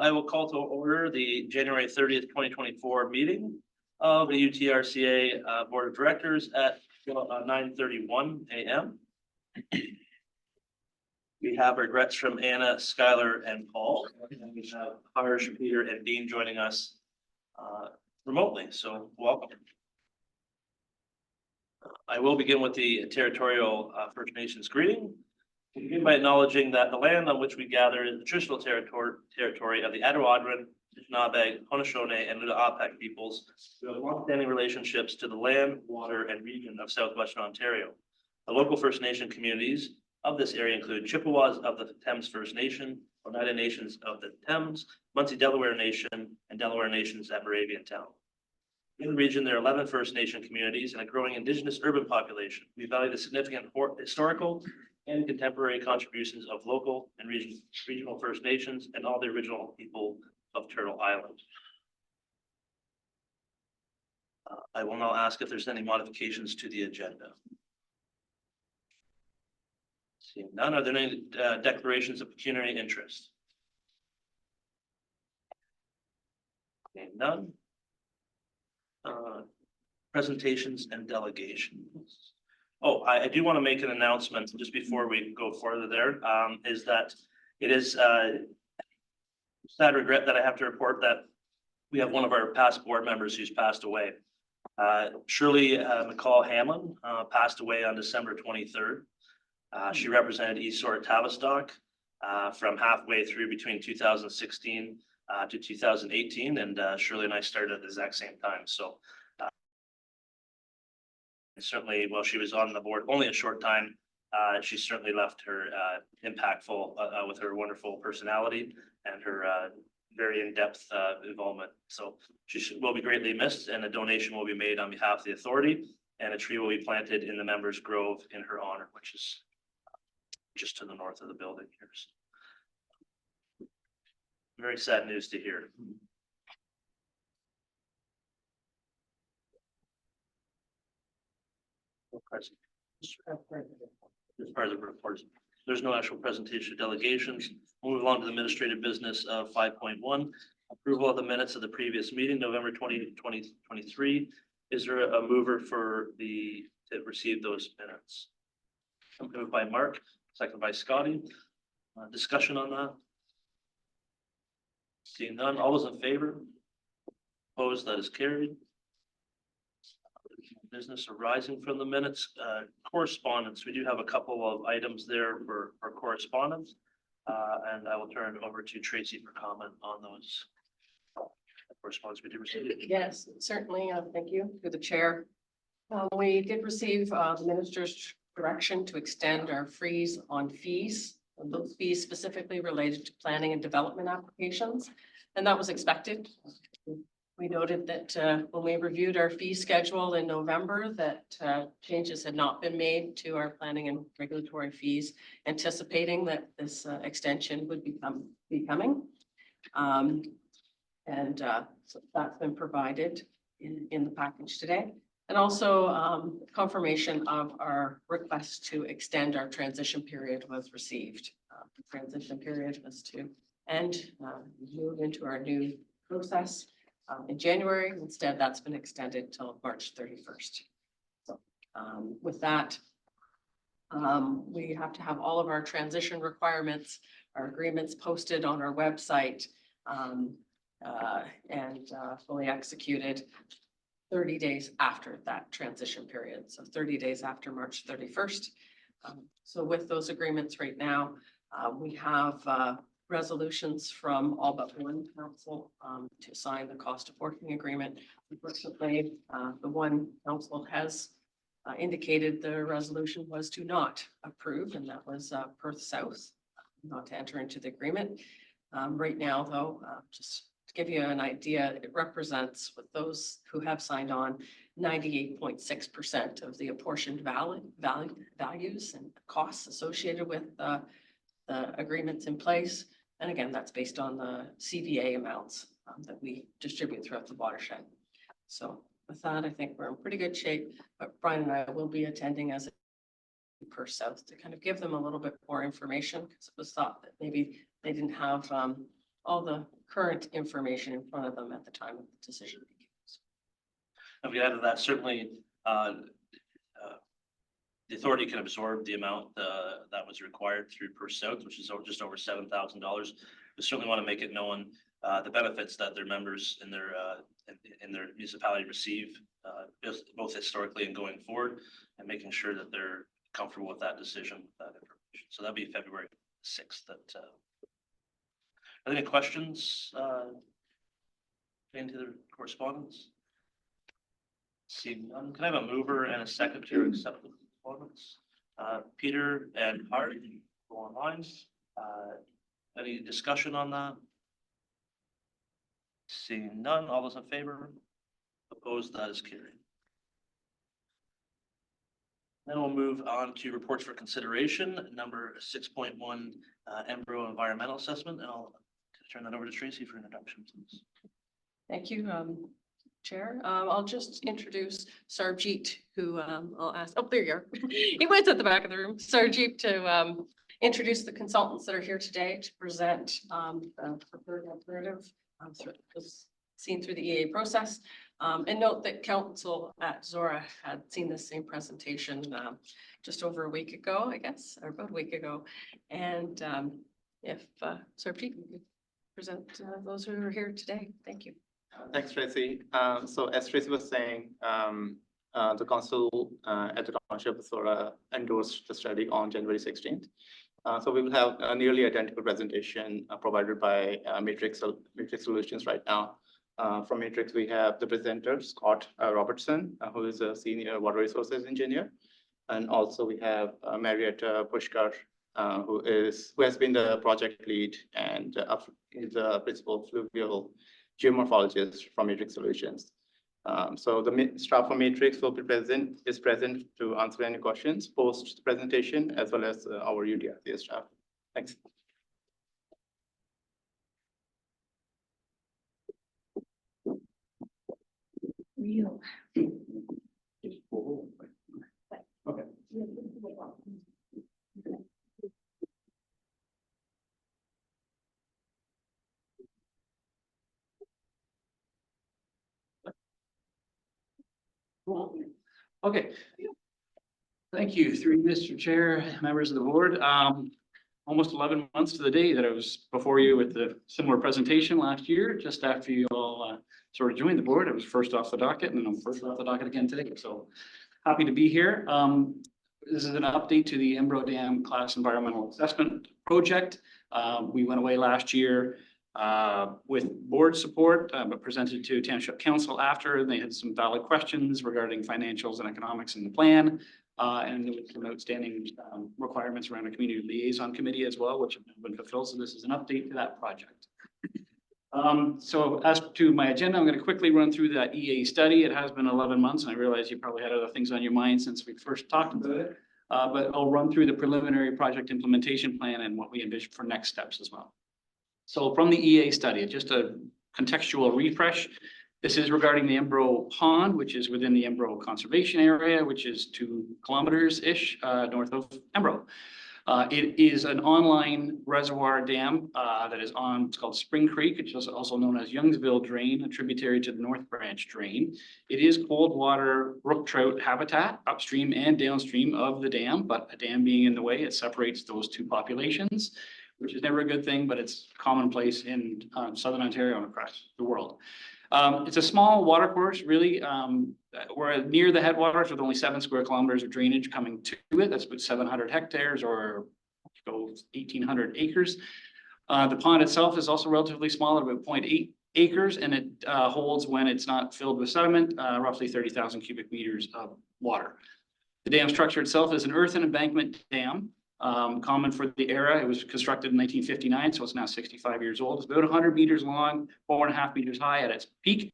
I will call to order the January 30th, 2024 meeting of the UTRCA Board of Directors at 9:31 a.m. We have regrets from Anna, Skylar, and Paul. And we have Harsh, Peter, and Dean joining us remotely, so welcome. I will begin with the territorial First Nations greeting. We begin by acknowledging that the land on which we gather is the traditional territory of the Attawadron, Anishinaabe, Haudenosaunee, and Lenape peoples who have longstanding relationships to the land, water, and region of southwestern Ontario. The local First Nation communities of this area include Chippewas of the Thames First Nation, Oneida Nations of the Thames, Munsee Delaware Nation, and Delaware Nations at Moraviantown. In the region, there are 11 First Nation communities and a growing Indigenous urban population. We value the significant historical and contemporary contributions of local and regional First Nations and all the original people of Turtle Island. I will now ask if there's any modifications to the agenda. Seeing none, are there any declarations of pecuniary interest? Seeing none. Presentations and delegations. Oh, I do want to make an announcement just before we go further there, is that it is sad regret that I have to report that we have one of our past board members who's passed away. Shirley McCall Hamlin passed away on December 23rd. She represented East Sort Tavistock from halfway through between 2016 to 2018, and Shirley and I started at the exact same time. So certainly, while she was on the board only a short time, she certainly left her impactful with her wonderful personality and her very in-depth involvement. So she will be greatly missed, and a donation will be made on behalf of the authority, and a tree will be planted in the Members Grove in her honor, which is just to the north of the building here. So, very sad news to hear. As part of the report, there's no actual presentation of delegations. We'll move on to the administrative business of 5.1, approval of the minutes of the previous meeting, November 20, 2023. Is there a mover to receive those minutes? Moved by Mark, second by Scotty. Discussion on that? Seeing none, all those in favor? Opposed, that is carried. Business arising from the minutes, correspondence. We do have a couple of items there for correspondence, and I will turn it over to Tracy for comment on those correspondence we did receive. Yes, certainly. Thank you to the chair. We did receive the minister's direction to extend our freeze on fees, and those fees specifically related to planning and development applications, and that was expected. We noted that when we reviewed our fee schedule in November, that changes had not been made to our planning and regulatory fees, anticipating that this extension would be coming. So that's been provided in the package today. And also confirmation of our request to extend our transition period was received. The transition period was to end, move into our new process in January. Instead, that's been extended till March 31st. So with that, we have to have all of our transition requirements, our agreements posted on our website and fully executed 30 days after that transition period. So 30 days after March 31st. So with those agreements right now, we have resolutions from all but one council to sign the cost of working agreement. Unfortunately, the one council has indicated the resolution was to not approve, and that was Perth South, not to enter into the agreement. Right now, though, just to give you an idea, it represents, with those who have signed on, 98.6% of the apportioned values and costs associated with the agreements in place. And again, that's based on the CVA amounts that we distribute throughout the watershed. So with that, I think we're in pretty good shape, but Brian and I will be attending as a Perth South to kind of give them a little bit more information, because it was thought that maybe they didn't have all the current information in front of them at the time of the decision making. And we added that certainly, the authority can absorb the amount, that was required through Purse South, which is just over $7,000. We certainly want to make it known, the benefits that their members in their municipality receive, both historically and going forward, and making sure that they're comfortable with that decision, that information. So that'll be February 6th. Are there any questions into the correspondence? Seeing none, can I have a mover and a second to accept the correspondence? Peter and Hart, go online. Any discussion on that? Seeing none, all those in favor? Opposed, that is carried. Then we'll move on to reports for consideration, number 6.1, Embro Environmental Assessment, and I'll turn that over to Tracy for introduction, please. Thank you, Chair. I'll just introduce Sarjeet, who I'll ask, oh, there you are. He went at the back of the room. Sarjeet to introduce the consultants that are here today to present the preferred alternative seen through the EA process. And note that council at Zora had seen the same presentation just over a week ago, I guess, or about a week ago. And if Sarjeet could present those who are here today. Thank you. Thanks, Tracy. So as Tracy was saying, the council at the township of Zora endorsed the study on January 16th. So we will have a nearly identical presentation provided by Matrix Solutions right now. From Matrix, we have the presenter, Scott Robertson, who is a senior water resources engineer. And also we have Marietta Pushkar, who has been the project lead and is a principal fluvial geomorphologist from Matrix Solutions. So the staff from Matrix will be present to answer any questions post the presentation, as well as our UTRCA staff. Thanks. Okay. Okay. Thank you, through Mr. Chair, members of the board. Almost 11 months to the day that I was before you with the similar presentation last year, just after you all sort of joined the board. I was first off the docket, and I'm first off the docket again today. So happy to be here. This is an update to the Embro Dam Class Environmental Assessment Project. We went away last year with board support, but presented to Township Council after, and they had some valid questions regarding financials and economics in the plan. And there was some outstanding requirements around a community liaison committee as well, which have been fulfilled. So this is an update to that project. So as to my agenda, I'm going to quickly run through that EA study. It has been 11 months, and I realize you probably had other things on your mind since we first talked about it. But I'll run through the preliminary project implementation plan and what we envision for next steps as well. So from the EA study, just a contextual refresh. This is regarding the Embro Pond, which is within the Embro Conservation Area, which is 2 kilometers-ish north of Embro. It is an online reservoir dam that is on, it's called Spring Creek, which is also known as Youngsville Drain, a tributary to the North Branch Drain. It is cold water brook trout habitat upstream and downstream of the dam, but a dam being in the way, it separates those 2 populations, which is never a good thing, but it's commonplace in Southern Ontario and across the world. It's a small water course, really. We're near the headwaters with only 7 square kilometers of drainage coming to it. That's about 700 hectares or 1,800 acres. The pond itself is also relatively small at about 0.8 acres, and it holds, when it's not filled with sediment, roughly 30,000 cubic meters of water. The dam structure itself is an earthen embankment dam. Common for the era. It was constructed in 1959, so it's now 65 years old. It's about 100 meters long, 4.5 meters high at its peak.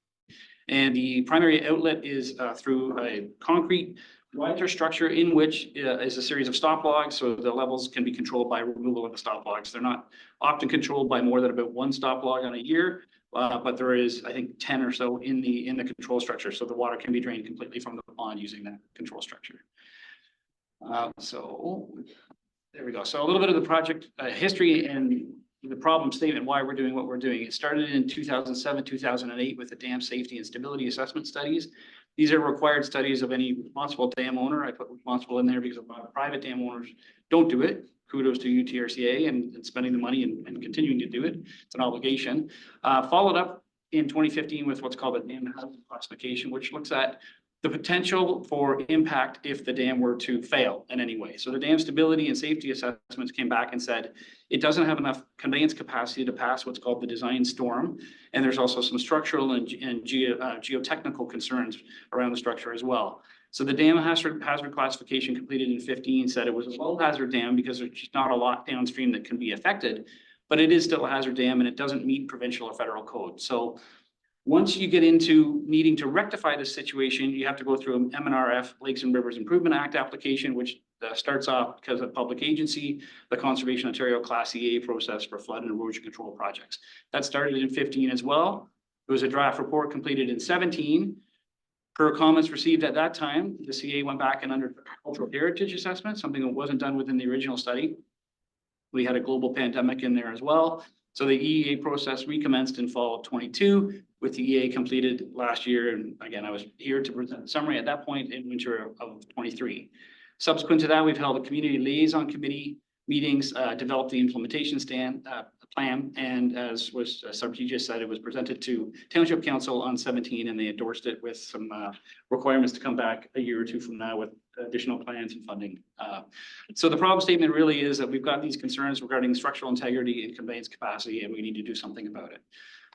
And the primary outlet is through a concrete riser structure in which is a series of stop logs, so the levels can be controlled by removal of the stop logs. They're not often controlled by more than about 1 stop log on a year, but there is, I think, 10 or so in the control structure, so the water can be drained completely from the pond using that control structure. So there we go. So a little bit of the project history and the problem statement, why we're doing what we're doing. It started in 2007, 2008 with the dam safety and stability assessment studies. These are required studies of any responsible dam owner. I put responsible in there because a lot of private dam owners don't do it. Kudos to UTRCA and spending the money and continuing to do it. It's an obligation. Followed up in 2015 with what's called a dam hazard classification, which looks at the potential for impact if the dam were to fail in any way. So the dam stability and safety assessments came back and said it doesn't have enough conveyance capacity to pass what's called the design storm. And there's also some structural and geotechnical concerns around the structure as well. So the dam hazard classification completed in 15 said it was a low hazard dam because there's just not a lot downstream that can be affected, but it is still a hazard dam and it doesn't meet provincial or federal code. So once you get into needing to rectify this situation, you have to go through an MNRF, Lakes and Rivers Improvement Act application, which starts off because of public agency, the Conservation Ontario Class EA process for flood and erosion control projects. That started in 15 as well. There was a draft report completed in 17. Per comments received at that time, the CA went back and under cultural heritage assessment, something that wasn't done within the original study. We had a global pandemic in there as well. So the EA process recommenced in fall of 22 with the EA completed last year. And again, I was here to present a summary at that point in winter of 23. Subsequent to that, we've held a community liaison committee meetings, developed the implementation plan. And as was Sarji just said, it was presented to Township Council on 17 and they endorsed it with some requirements to come back a year or two from now with additional plans and funding. So the problem statement really is that we've got these concerns regarding structural integrity and conveyance capacity, and we need to do something about it.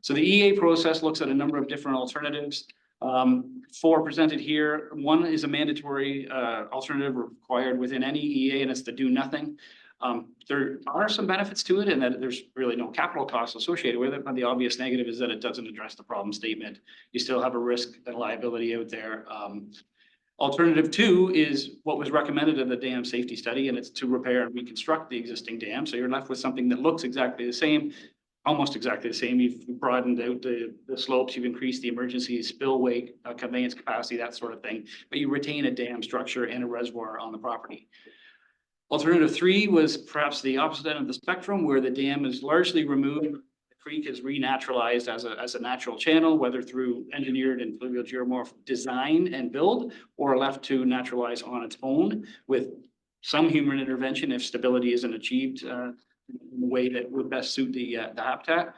So the EA process looks at a number of different alternatives. 4 presented here. One is a mandatory alternative required within any EA, and it's to do nothing. There are some benefits to it in that there's really no capital costs associated with it, but the obvious negative is that it doesn't address the problem statement. You still have a risk and liability out there. Alternative 2 is what was recommended in the dam safety study, and it's to repair and reconstruct the existing dam. So you're left with something that looks exactly the same, almost exactly the same. You've broadened out the slopes, you've increased the emergency spillway conveyance capacity, that sort of thing, but you retain a dam structure and a reservoir on the property. Alternative 3 was perhaps the opposite end of the spectrum, where the dam is largely removed. The creek is renaturalized as a natural channel, whether through engineered and fluvial geomorph design and build, or left to naturalize on its own with some human intervention if stability isn't achieved in the way that would best suit the habitat.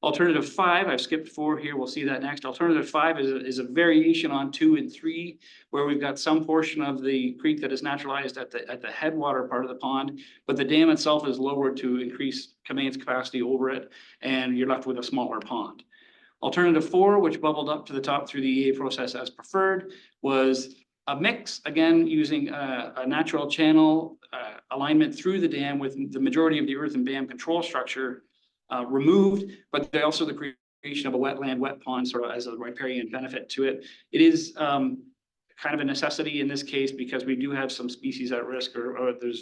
Alternative 5, I've skipped 4 here, we'll see that next. Alternative 5 is a variation on 2 and 3, where we've got some portion of the creek that is naturalized at the headwater part of the pond, but the dam itself is lowered to increase conveyance capacity over it, and you're left with a smaller pond. Alternative 4, which bubbled up to the top through the EA process as preferred, was a mix, again, using a natural channel alignment through the dam with the majority of the earth and dam control structure removed, but also the creation of a wetland, wet pond sort of as a riparian benefit to it. It is kind of a necessity in this case because we do have some species at risk, or there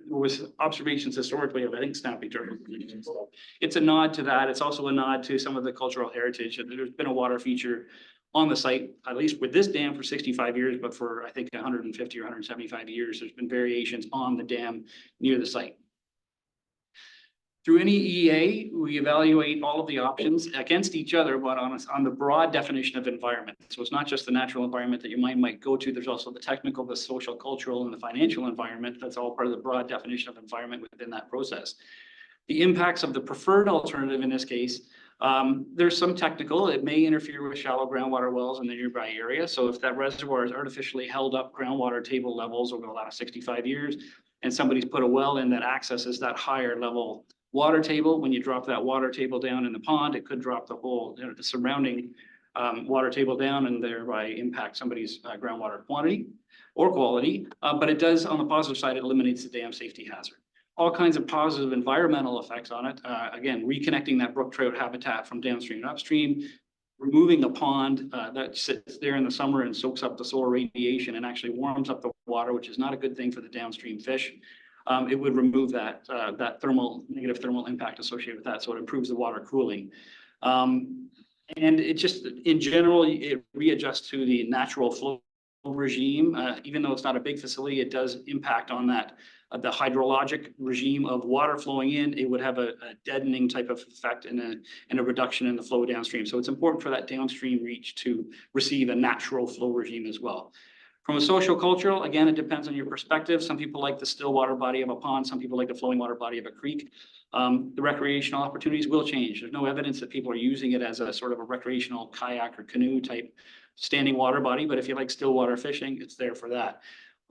was observations historically of, I think, snapping turtle. So it's a nod to that. It's also a nod to some of the cultural heritage. There's been a water feature on the site, at least with this dam, for 65 years, but for I think 150 or 175 years, there's been variations on the dam near the site. Through any EA, we evaluate all of the options against each other, but on the broad definition of environment. So it's not just the natural environment that your mind might go to. There's also the technical, the social, cultural, and the financial environment. That's all part of the broad definition of environment within that process. The impacts of the preferred alternative in this case, there's some technical. It may interfere with shallow groundwater wells in the nearby area. So if that reservoir has artificially held up groundwater table levels over the last 65 years, and somebody's put a well in that accesses that higher level water table, when you drop that water table down in the pond, it could drop the whole, the surrounding water table down and thereby impact somebody's groundwater quantity or quality. But it does, on the positive side, it eliminates the dam safety hazard. All kinds of positive environmental effects on it. Again, reconnecting that brook trout habitat from downstream and upstream, removing the pond that sits there in the summer and soaks up the solar radiation and actually warms up the water, which is not a good thing for the downstream fish. It would remove that negative thermal impact associated with that, so it improves the water cooling. And it just, in general, it readjusts to the natural flow regime. Even though it's not a big facility, it does impact on that the hydrologic regime of water flowing in, it would have a deadening type of effect and a reduction in the flow downstream. So it's important for that downstream reach to receive a natural flow regime as well. From a social cultural, again, it depends on your perspective. Some people like the still water body of a pond. Some people like the flowing water body of a creek. The recreational opportunities will change. There's no evidence that people are using it as a sort of a recreational kayak or canoe type standing water body. But if you like still water fishing, it's there for that.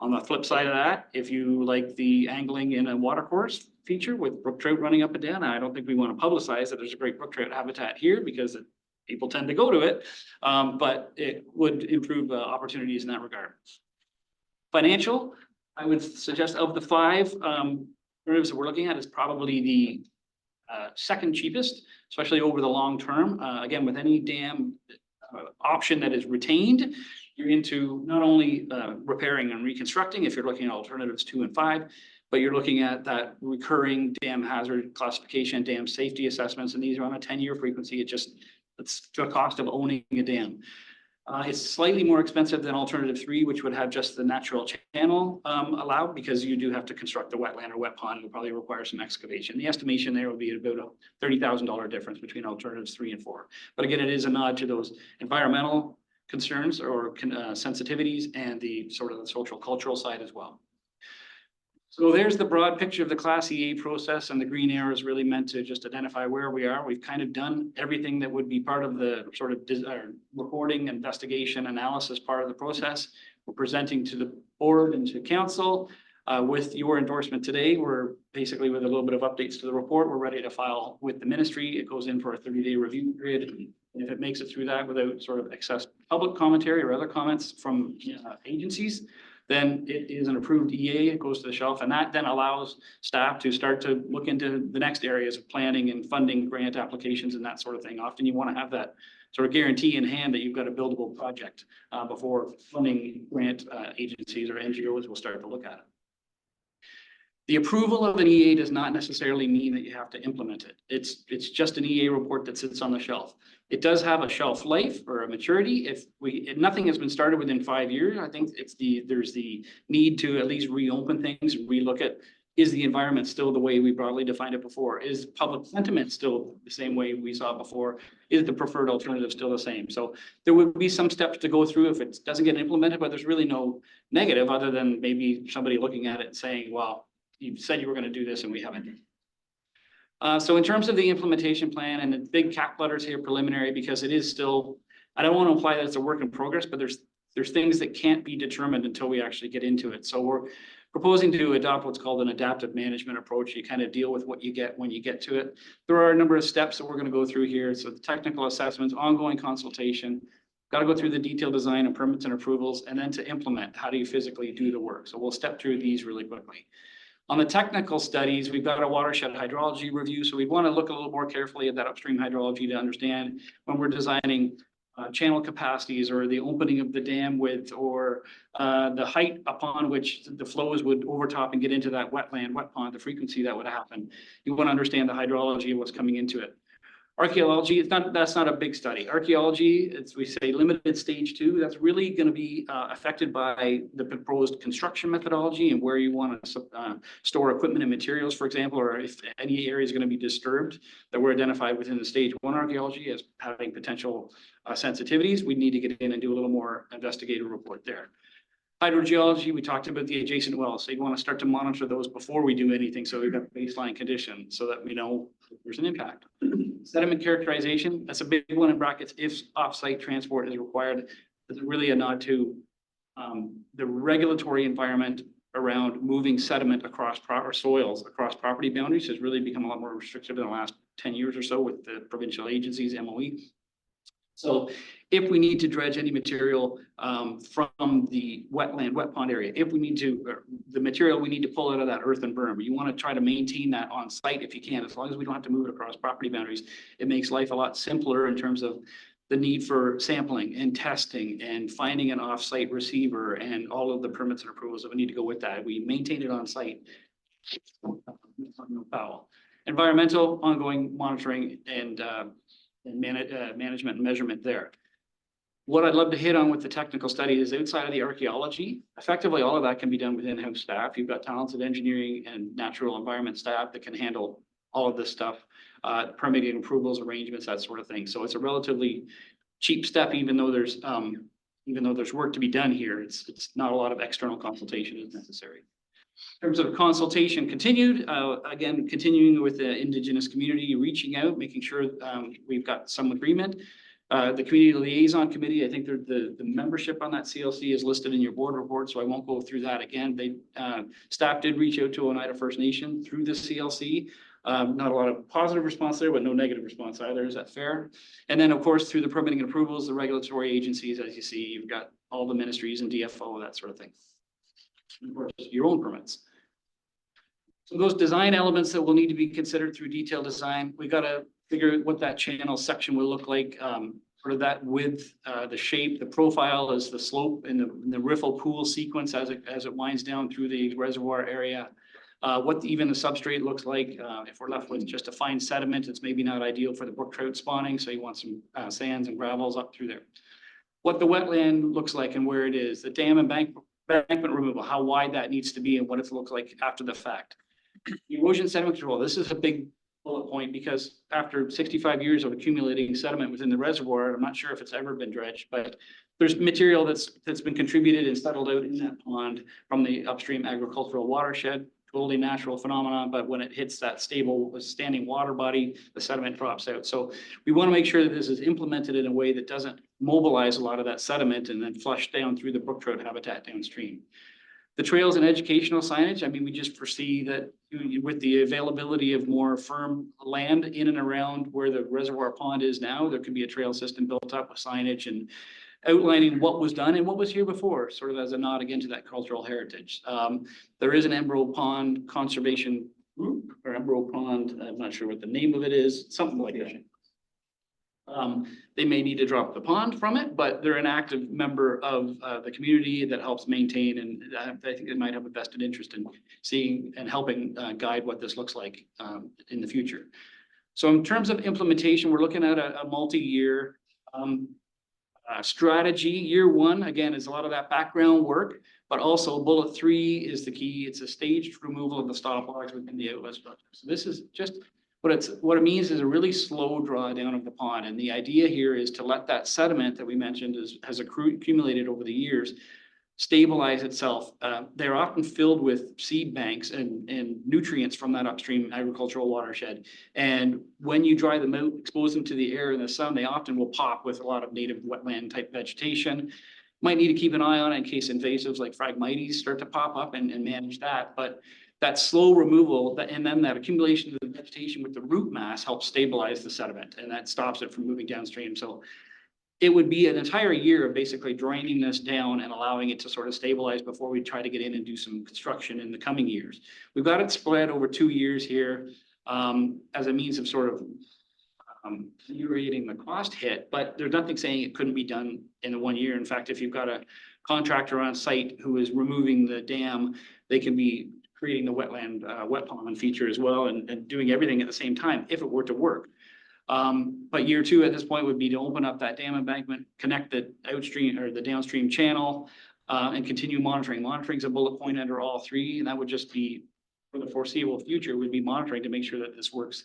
On the flip side of that, if you like the angling in a watercourse feature with brook trout running up and down, I don't think we want to publicize that there's a great brook trout habitat here because people tend to go to it, but it would improve opportunities in that regard. Financial, I would suggest of the 5 alternatives that we're looking at is probably the second cheapest, especially over the long term. Again, with any dam option that is retained, you're into not only repairing and reconstructing if you're looking at alternatives 2 and 5, but you're looking at that recurring dam hazard classification, dam safety assessments, and these are on a 10-year frequency. It's the cost of owning a dam. It's slightly more expensive than alternative 3, which would have just the natural channel allowed because you do have to construct the wetland or wet pond. It will probably require some excavation. The estimation there would be about a $30,000 difference between alternatives 3 and 4. But again, it is a nod to those environmental concerns or sensitivities and the sort of the social cultural side as well. So there's the broad picture of the Class EA process, and the green arrow is really meant to just identify where we are. We've kind of done everything that would be part of the sort of reporting, investigation, analysis part of the process. We're presenting to the board and to council with your endorsement today. We're basically with a little bit of updates to the report. We're ready to file with the ministry. It goes in for a 30-day review period. And if it makes it through that without sort of excess public commentary or other comments from agencies, then it is an approved EA, it goes to the shelf, and that then allows staff to start to look into the next areas of planning and funding grant applications and that sort of thing. Often you want to have that sort of guarantee in hand that you've got a buildable project before funding grant agencies or NGOs will start to look at it. The approval of an EA does not necessarily mean that you have to implement it. It's just an EA report that sits on the shelf. It does have a shelf life or a maturity. If nothing has been started within 5 years, I think there's the need to at least reopen things and relook at, is the environment still the way we broadly defined it before? Is public sentiment still the same way we saw before? Is the preferred alternative still the same? So there would be some steps to go through if it doesn't get implemented, but there's really no negative other than maybe somebody looking at it and saying, well, you said you were going to do this and we haven't. So in terms of the implementation plan, and the big cap letters here, preliminary, because it is still, I don't want to imply that it's a work in progress, but there's things that can't be determined until we actually get into it. So we're proposing to adopt what's called an adaptive management approach. You kind of deal with what you get when you get to it. There are a number of steps that we're going to go through here. So the technical assessments, ongoing consultation, got to go through the detailed design and permits and approvals, and then to implement, how do you physically do the work? So we'll step through these really quickly. On the technical studies, we've got a watershed hydrology review. So we want to look a little more carefully at that upstream hydrology to understand when we're designing channel capacities or the opening of the dam width or the height upon which the flows would overtop and get into that wetland, wet pond, the frequency that would happen. You want to understand the hydrology of what's coming into it. Archaeology, that's not a big study. Archaeology, as we say, limited stage 2, that's really going to be affected by the proposed construction methodology and where you want to store equipment and materials, for example, or if any area is going to be disturbed that were identified within the stage 1 archaeology as having potential sensitivities. We need to get in and do a little more investigative report there. Hydrogeology, we talked about the adjacent wells. So you want to start to monitor those before we do anything. So we've got baseline conditions so that we know if there's an impact. Sediment characterization, that's a big one in brackets. If offsite transport is required, it's really a nod to the regulatory environment around moving sediment across proper soils, across property boundaries has really become a lot more restrictive in the last 10 years or so with the provincial agencies, MOE. So if we need to dredge any material from the wetland, wet pond area, if we need to, the material we need to pull out of that earthen berm, you want to try to maintain that on site if you can, as long as we don't have to move it across property boundaries. It makes life a lot simpler in terms of the need for sampling and testing and finding an off-site receiver and all of the permits and approvals that we need to go with that. We maintain it on site. No foul. Environmental, ongoing monitoring and management and measurement there. What I'd love to hit on with the technical study is outside of the archaeology, effectively all of that can be done with in-house staff. You've got talented engineering and natural environment staff that can handle all of this stuff, permitting approvals, arrangements, that sort of thing. So it's a relatively cheap step, even though there's work to be done here. It's not a lot of external consultation is necessary. In terms of consultation continued, again, continuing with the Indigenous community, reaching out, making sure we've got some agreement. The Community Liaison Committee, I think the membership on that CLC is listed in your board report, so I won't go through that again. Staff did reach out to Oneida First Nation through the CLC. Not a lot of positive response there, but no negative response either. Is that fair? And then, of course, through the permitting and approvals, the regulatory agencies, as you see, you've got all the ministries and DFO, that sort of thing. Of course, your own permits. So those design elements that will need to be considered through detailed design, we got to figure out what that channel section will look like. Sort of that width, the shape, the profile is the slope in the riffle pool sequence as it winds down through the reservoir area. What even the substrate looks like. If we're left with just a fine sediment, it's maybe not ideal for the brook trout spawning. So you want some sands and gravels up through there. What the wetland looks like and where it is, the dam and embankment removal, how wide that needs to be and what it looks like after the fact. Erosion sediment control, this is a big bullet point because after 65 years of accumulating sediment within the reservoir, I'm not sure if it's ever been dredged, but there's material that's been contributed and settled out in that pond from the upstream agricultural watershed. Totally natural phenomenon, but when it hits that stable standing water body, the sediment drops out. So we want to make sure that this is implemented in a way that doesn't mobilize a lot of that sediment and then flush down through the brook trout habitat downstream. The trails and educational signage, I mean, we just foresee that with the availability of more firm land in and around where the reservoir pond is now, there could be a trail system built up with signage and outlining what was done and what was here before, sort of as a nod again to that cultural heritage. There is an Emerald Pond Conservation Group or Emerald Pond, I'm not sure what the name of it is, something like that. They may need to drop the pond from it, but they're an active member of the community that helps maintain, and I think they might have a vested interest in seeing and helping guide what this looks like in the future. So in terms of implementation, we're looking at a multi-year strategy. Year one, again, is a lot of that background work, but also bullet 3 is the key. It's a staged removal of the stop logs within the outlet structure. So this is just what it means is a really slow drawdown of the pond. And the idea here is to let that sediment that we mentioned has accumulated over the years stabilize itself. They're often filled with seed banks and nutrients from that upstream agricultural watershed. And when you dry them out, expose them to the air and the sun, they often will pop with a lot of native wetland type vegetation. Might need to keep an eye on it in case invasives like Phragmites start to pop up and manage that. But that slow removal and then that accumulation of the vegetation with the root mass helps stabilize the sediment, and that stops it from moving downstream. So it would be an entire year of basically draining this down and allowing it to sort of stabilize before we try to get in and do some construction in the coming years. We've got it spread over 2 years here as a means of sort of ameliorating the cost hit, but there's nothing saying it couldn't be done in the 1 year. In fact, if you've got a contractor on site who is removing the dam, they can be creating the wetland wet pond feature as well and doing everything at the same time if it were to work. But year 2 at this point would be to open up that dam embankment, connect the outstream or the downstream channel, and continue monitoring. Monitoring is a bullet point under all 3, and that would just be for the foreseeable future. Would be monitoring to make sure that this works,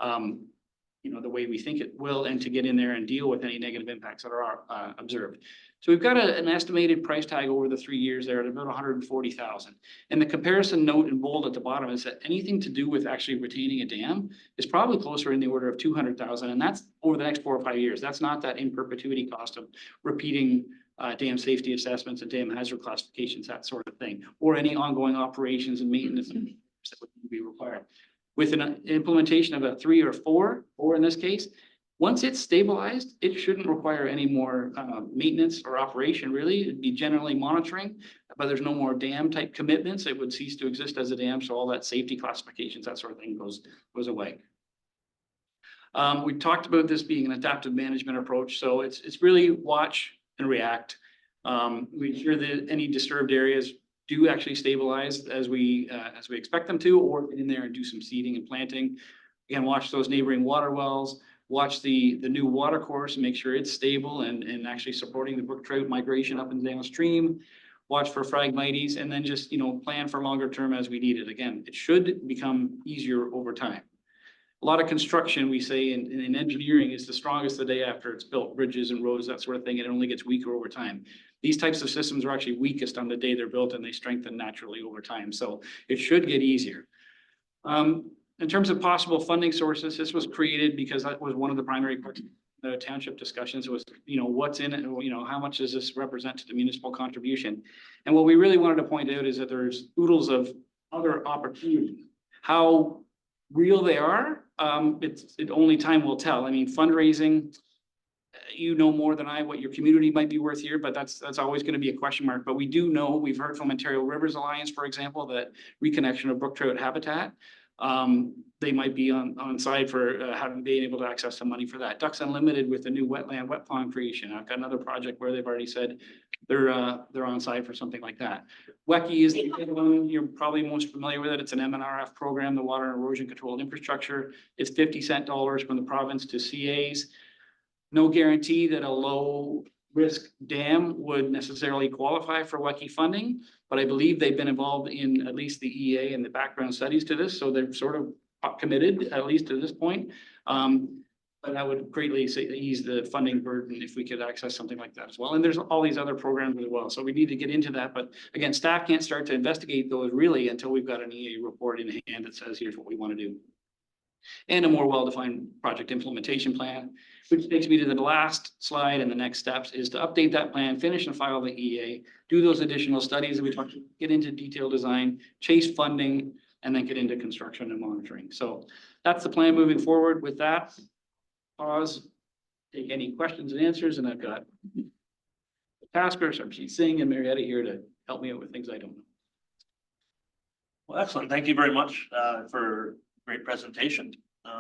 the way we think it will, and to get in there and deal with any negative impacts that are observed. So we've got an estimated price tag over the 3 years there at about $140,000. And the comparison note in bold at the bottom is that anything to do with actually retaining a dam is probably closer in the order of $200,000, and that's over the next 4 or 5 years. That's not that in perpetuity cost of repeating dam safety assessments and dam hazard classifications, that sort of thing, or any ongoing operations and maintenance that would be required. With an implementation of a 3 or 4, or in this case, once it's stabilized, it shouldn't require any more maintenance or operation, really. It'd be generally monitoring, but there's no more dam type commitments. It would cease to exist as a dam, so all that safety classifications, that sort of thing goes away. We talked about this being an adaptive management approach, so it's really watch and react. We ensure that any disturbed areas do actually stabilize as we expect them to, or get in there and do some seeding and planting. Again, watch those neighboring water wells, watch the new water course and make sure it's stable and actually supporting the brook trout migration up and downstream. Watch for phragmites, and then just, plan for longer term as we need it. Again, it should become easier over time. A lot of construction, we say in engineering, is the strongest the day after it's built, bridges and roads, that sort of thing. It only gets weaker over time. These types of systems are actually weakest on the day they're built, and they strengthen naturally over time. So it should get easier. In terms of possible funding sources, this was created because that was one of the primary questions the township discussions was, what's in it, how much does this represent to the municipal contribution? And what we really wanted to point out is that there's oodles of other opportunities. How real they are, only time will tell. I mean, fundraising, more than I what your community might be worth here, but that's always going to be a question mark. But we do know, we've heard from Ontario Rivers Alliance, for example, that reconnection of brook trout habitat, they might be on side for having been able to access some money for that. Ducks Unlimited with the new wetland wet pond creation. I've got another project where they've already said they're on side for something like that. WECI is the one you're probably most familiar with it. It's an MNRF program, the Water and Erosion Controlled Infrastructure. It's 50-cent dollars from the province to CAs. No guarantee that a low risk dam would necessarily qualify for WECI funding, but I believe they've been involved in at least the EA and the background studies to this, so they're sort of committed, at least to this point. But that would greatly ease the funding burden if we could access something like that as well. And there's all these other programs as well, so we need to get into that. But again, staff can't start to investigate those really until we've got an EA report in hand that says, here's what we want to do. And a more well-defined project implementation plan, which takes me to the last slide, and the next steps is to update that plan, finish and file the EA, do those additional studies that we talked, get into detailed design, chase funding, and then get into construction and monitoring. So that's the plan moving forward. With that, pause, take any questions and answers, and I've got the taskers, Sarjeet Singh and Marietta here to help me out with things I don't know. Well, excellent. Thank you very much for a great presentation.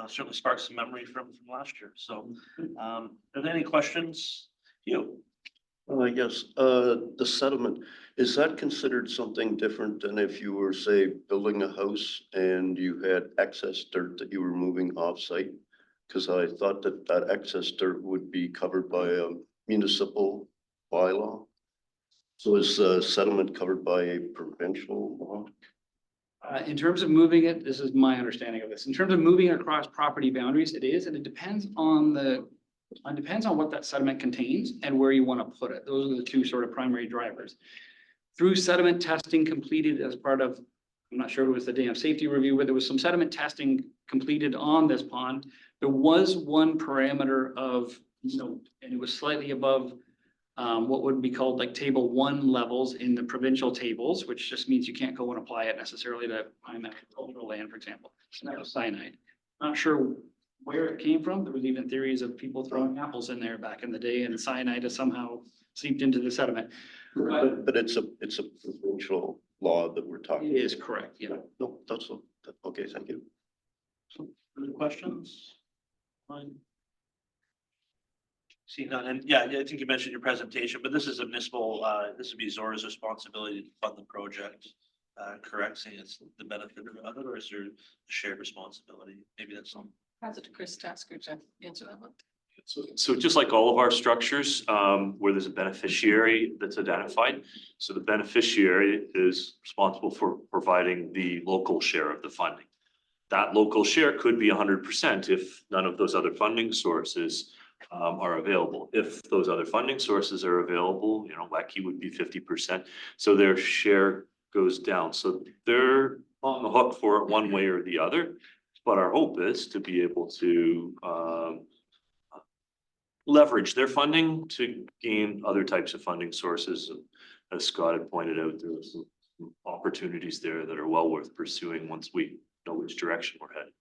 Certainly sparks some memory from last year. So are there any questions? You? Yes, the settlement, is that considered something different than if you were, say, building a house and you had excess dirt that you were moving off-site? Because I thought that excess dirt would be covered by a municipal bylaw. So is settlement covered by a provincial law? In terms of moving it, this is my understanding of this. In terms of moving across property boundaries, it is, and it depends on what that sediment contains and where you want to put it. Those are the two sort of primary drivers. Through sediment testing completed as part of, I'm not sure if it was the dam safety review, but there was some sediment testing completed on this pond. There was one parameter of note, and it was slightly above what would be called like table 1 levels in the provincial tables, which just means you can't go and apply it necessarily to agricultural land, for example. So that was cyanide. Not sure where it came from. There was even theories of people throwing apples in there back in the day, and cyanide has somehow seeped into the sediment. But it's a provincial law that we're talking. It is correct, yeah. No, that's okay. Thank you. Any questions? Fine. See none, and yeah, I think you mentioned your presentation, but this is a municipal, this would be Zora's responsibility to fund the project. Correct, saying it's the benefit of it, or is there a shared responsibility? Maybe that's some. Pass it to Chris Tasker to answer that one. So just like all of our structures, where there's a beneficiary that's identified, so the beneficiary is responsible for providing the local share of the funding. That local share could be 100% if none of those other funding sources are available. If those other funding sources are available, WECI would be 50%. So their share goes down. So they're on the hook for it one way or the other. But our hope is to be able to leverage their funding to gain other types of funding sources. As Scott had pointed out, there are some opportunities there that are well worth pursuing once we know which direction we're headed.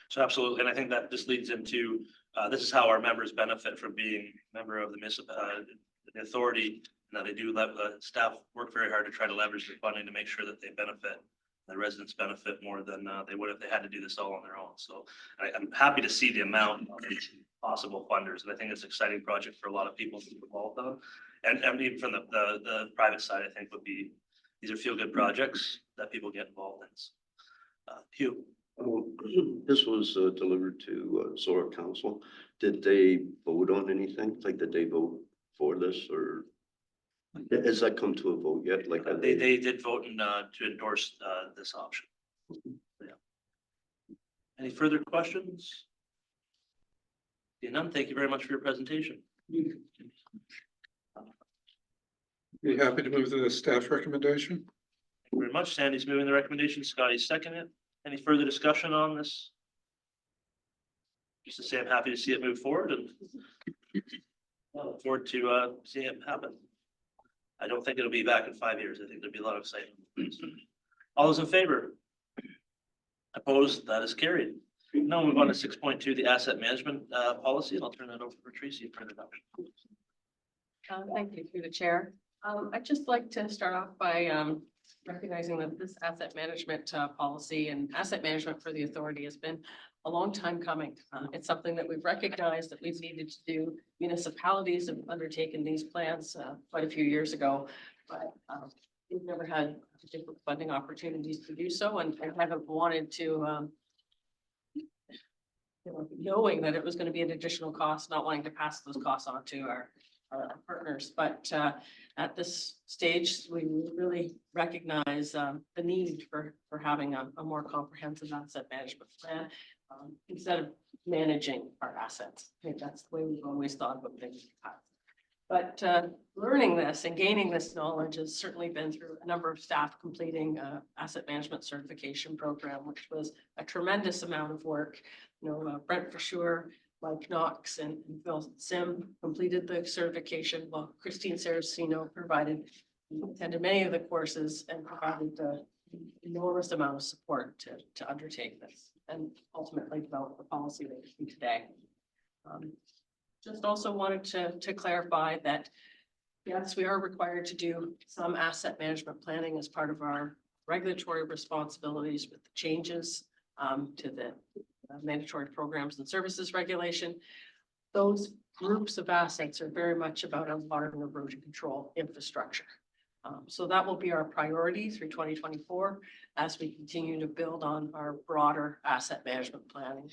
So absolutely, and I think that this leads into, this is how our members benefit from being a member of the authority. Now they do let the staff work very hard to try to leverage the funding to make sure that they benefit, the residents benefit more than they would if they had to do this all on their own. So I'm happy to see the amount of possible funders, and I think it's an exciting project for a lot of people to be involved on. And even from the private side, I think these are feel-good projects that people get involved in. Hugh. This was delivered to Zora Council. Did they vote on anything? Like, did they vote for this or has that come to a vote yet? Like, are They did vote to endorse this option. Yeah. Any further questions? Seeing none, thank you very much for your presentation. Be happy to move the staff recommendation. Thank you very much. Sandy's moving the recommendation. Scotty's seconding it. Any further discussion on this? Just to say I'm happy to see it move forward and I look forward to seeing it happen. I don't think it'll be back in 5 years. I think there'll be a lot of excitement. All those in favor? Opposed? That is carried. Now we'll move on to 6.2, the asset management policy, and I'll turn that over for Tracy for introduction. Thank you through the chair. I'd just like to start off by recognizing that this asset management policy and asset management for the authority has been a long time coming. It's something that we've recognized that we've needed to do. Municipalities have undertaken these plans quite a few years ago, but we've never had different funding opportunities to do so and haven't wanted to knowing that it was going to be an additional cost, not wanting to pass those costs on to our partners. But at this stage, we really recognize the need for having a more comprehensive asset management plan instead of managing our assets. I think that's the way we've always thought about things. But learning this and gaining this knowledge has certainly been through a number of staff completing asset management certification program, which was a tremendous amount of work. You know, Brent for sure, Mike Knox and Phil Sim completed the certification, while Christine Saracino attended many of the courses and provided the enormous amount of support to undertake this and ultimately develop the policy that we see today. Just also wanted to clarify that, yes, we are required to do some asset management planning as part of our regulatory responsibilities with the changes to the mandatory programs and services regulation. Those groups of assets are very much about our water and erosion control infrastructure. So that will be our priority through 2024 as we continue to build on our broader asset management planning.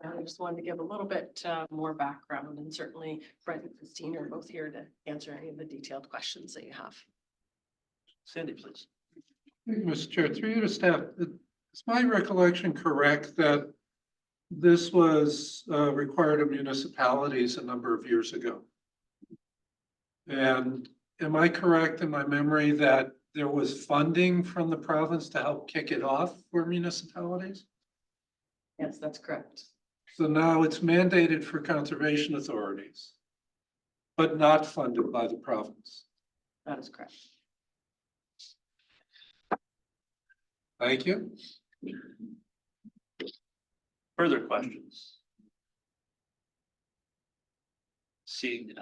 I just wanted to give a little bit more background, and certainly Brent and Christine are both here to answer any of the detailed questions that you have. Sandy, please. Thank you, Mr. Chair, through you to staff, is my recollection correct that this was required of municipalities a number of years ago? And am I correct in my memory that there was funding from the province to help kick it off for municipalities? Yes, that's correct. So now it's mandated for conservation authorities, but not funded by the province. That is correct. Thank you. Further questions? Seeing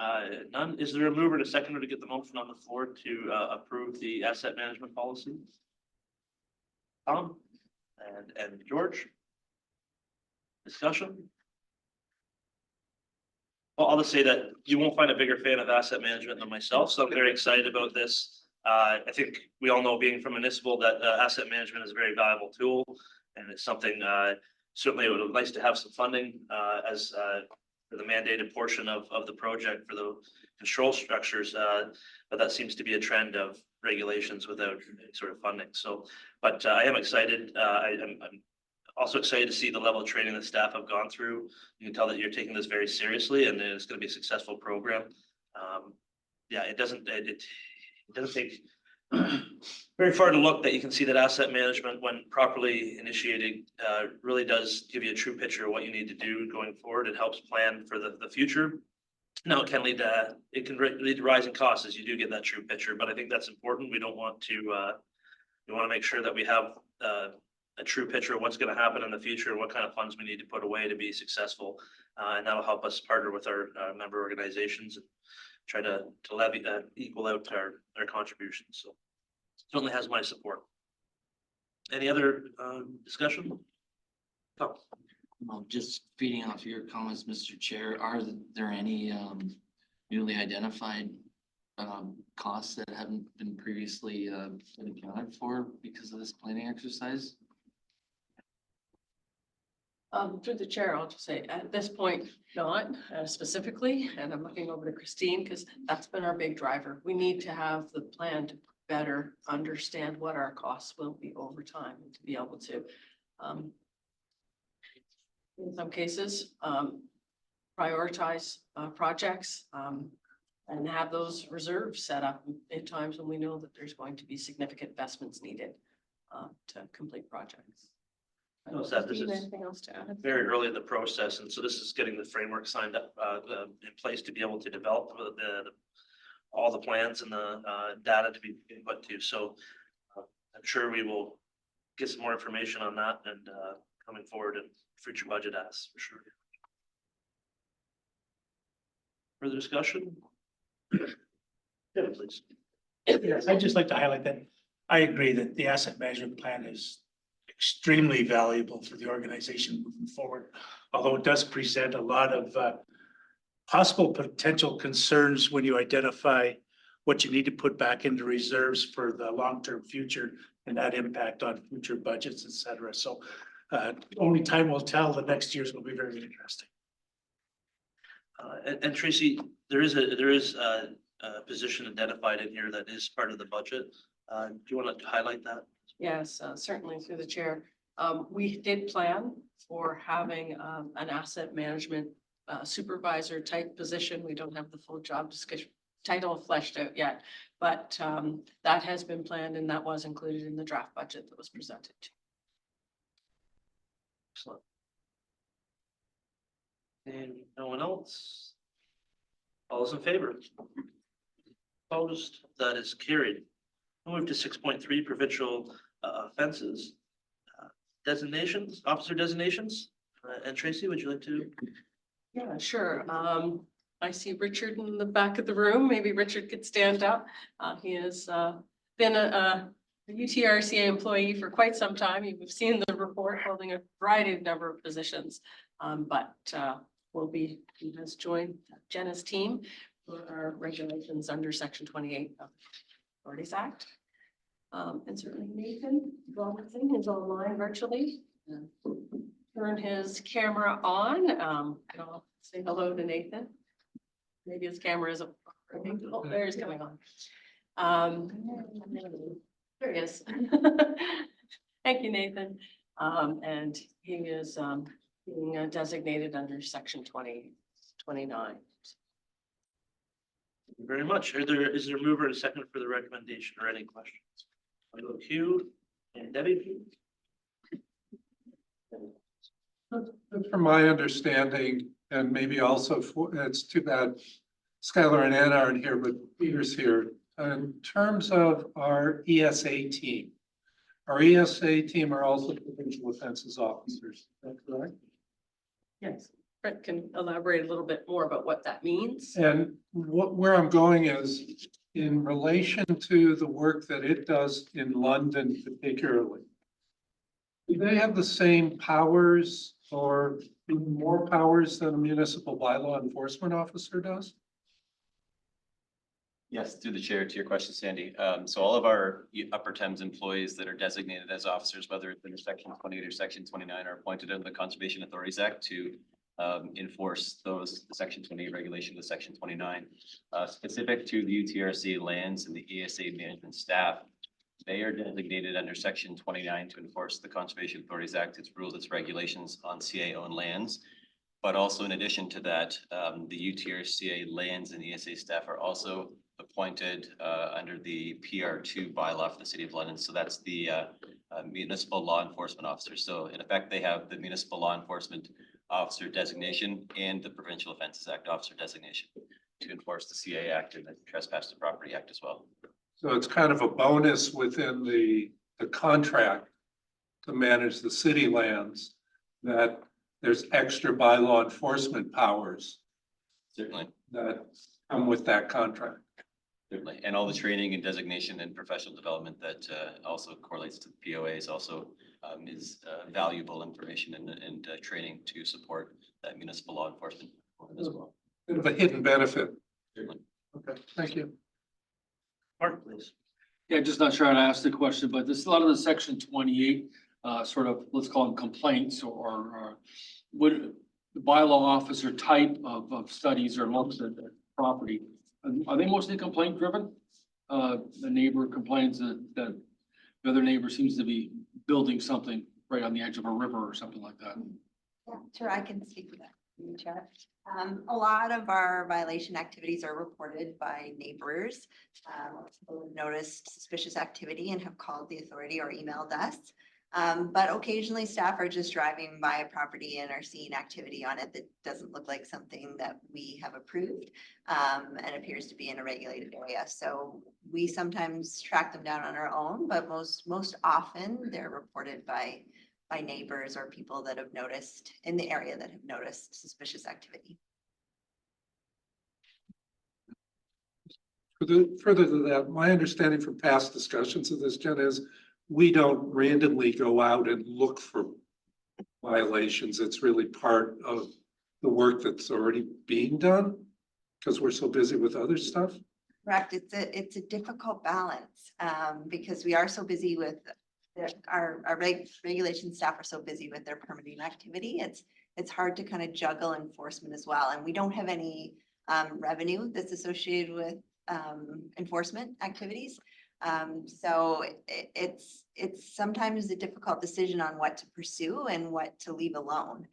none, is there a mover and a seconder to get the motion on the floor to approve the asset management policy? Tom and George? Discussion? Well, I'll just say that you won't find a bigger fan of asset management than myself, so I'm very excited about this. I think we all know, being from municipal, that asset management is a very valuable tool, and it's something certainly it would be nice to have some funding as for the mandated portion of the project for the control structures, but that seems to be a trend of regulations without any sort of funding. So, but I am excited. I'm also excited to see the level of training that staff have gone through. You can tell that you're taking this very seriously, and it's going to be a successful program. Yeah, it doesn't take very far to look that you can see that asset management, when properly initiated, really does give you a true picture of what you need to do going forward. It helps plan for the future. Now it can lead to rising costs as you do get that true picture, but I think that's important. We don't want to, we want to make sure that we have a true picture of what's going to happen in the future and what kind of funds we need to put away to be successful. And that'll help us partner with our member organizations and try to equal out our contributions. So certainly has my support. Any other discussion? Oh. Well, just feeding off your comments, Mr. Chair, are there any newly identified costs that haven't been previously been accounted for because of this planning exercise? Through the chair, I'll just say, at this point, not specifically, and I'm looking over to Christine, because that's been our big driver. We need to have the plan to better understand what our costs will be over time, and to be able to, in some cases, prioritize projects, and have those reserves set up in times when we know that there's going to be significant investments needed to complete projects. No, Seth, this Christine, is anything else to add? very early in the process, and so this is getting the framework signed up, in place to be able to develop all the plans and the, data to be input to, so I'm sure we will get some more information on that and, coming forward in future budget asks, for sure. Further discussion? Yeah, please. Yes, I'd just like to highlight that I agree that the asset management plan is extremely valuable for the organization moving forward. Although it does present a lot of possible potential concerns when you identify what you need to put back into reserves for the long-term future and that impact on future budgets, et cetera. So only time will tell. The next years will be very interesting. And Tracy, there is a position identified in here that is part of the budget. Do you want to highlight that? Yes, certainly through the chair. We did plan for having an asset management supervisor type position. We don't have the full job description title fleshed out yet, but that has been planned and that was included in the draft budget that was presented. Excellent. And no one else? All those in favor? Opposed? That is carried. We'll move to 6.3 provincial offenses. Designations, officer designations. And Tracy, would you like to? Yeah, sure. I see Richard in the back of the room. Maybe Richard could stand up. He has been a UTRCA employee for quite some time. You've seen the report holding a variety of number of positions. But he has joined Jenna's team for our regulations under Section 28 of the Authorities Act. And certainly Nathan Robinson is online virtually. Turn his camera on. I'll say hello to Nathan. Maybe his camera isn't. Oh, there he's coming on. There he is. Thank you, Nathan. And he is being designated under Section 29. Thank you very much. Is there a mover and a second for the recommendation or any questions? I'll go Hugh and Debbie. From my understanding, and maybe also it's too bad Skylar and Ann aren't here, but Peter's here. In terms of our ESA team are also provincial offenses officers. Is that correct? Yes. Brett can elaborate a little bit more about what that means. And where I'm going is in relation to the work that it does in London particularly. Do they have the same powers or even more powers than a municipal bylaw enforcement officer does? Yes, through the chair to your question, Sandy. So all of our Upper Thames employees that are designated as officers, whether it's under Section 28 or Section 29, are appointed under the Conservation Authorities Act to enforce those Section 28 regulation to Section 29. Specific to the UTRCA lands and the ESA management staff, they are designated under Section 29 to enforce the Conservation Authorities Act, its rules, its regulations on CA-owned lands. But also in addition to that, the UTRCA lands and ESA staff are also appointed under the PR2 bylaw for the City of London. So that's the municipal law enforcement officer. So in effect, they have the municipal law enforcement officer designation and the Provincial Offences Act officer designation to enforce the CA Act and the Trespass to Property Act as well. So it's kind of a bonus within the contract to manage the city lands that there's extra bylaw enforcement powers Certainly, that come with that contract. certainly. And all the training and designation and professional development that also correlates to the POAs also is valuable information and training to support that municipal law enforcement as well. Bit of a hidden benefit. Certainly. Okay, thank you. Mark, please. Yeah, just not sure how to ask the question, but this, a lot of the section 28, sort of, let's call them complaints or would the bylaw officer type of studies or looks at the property, are they mostly complaint driven? The neighbor complains that the other neighbor seems to be building something right on the edge of a river or something like that. Yeah, sure, I can speak to that, Chair. A lot of our violation activities are reported by neighbors. People have noticed suspicious activity and have called the authority or emailed us. But occasionally staff are just driving by a property and are seeing activity on it that doesn't look like something that we have approved, and appears to be in a regulated area. So we sometimes track them down on our own, but most often they're reported by neighbors or people that have noticed in the area that have noticed suspicious activity. Further to that, my understanding from past discussions of this, Jen, is we don't randomly go out and look for violations. It's really part of the work that's already being done because we're so busy with other stuff. Correct. It's a difficult balance, because we are so busy with our regulation staff are so busy with their permitting activity. It's hard to kind of juggle enforcement as well. And we don't have any revenue that's associated with enforcement activities. So it's sometimes a difficult decision on what to pursue and what to leave alone.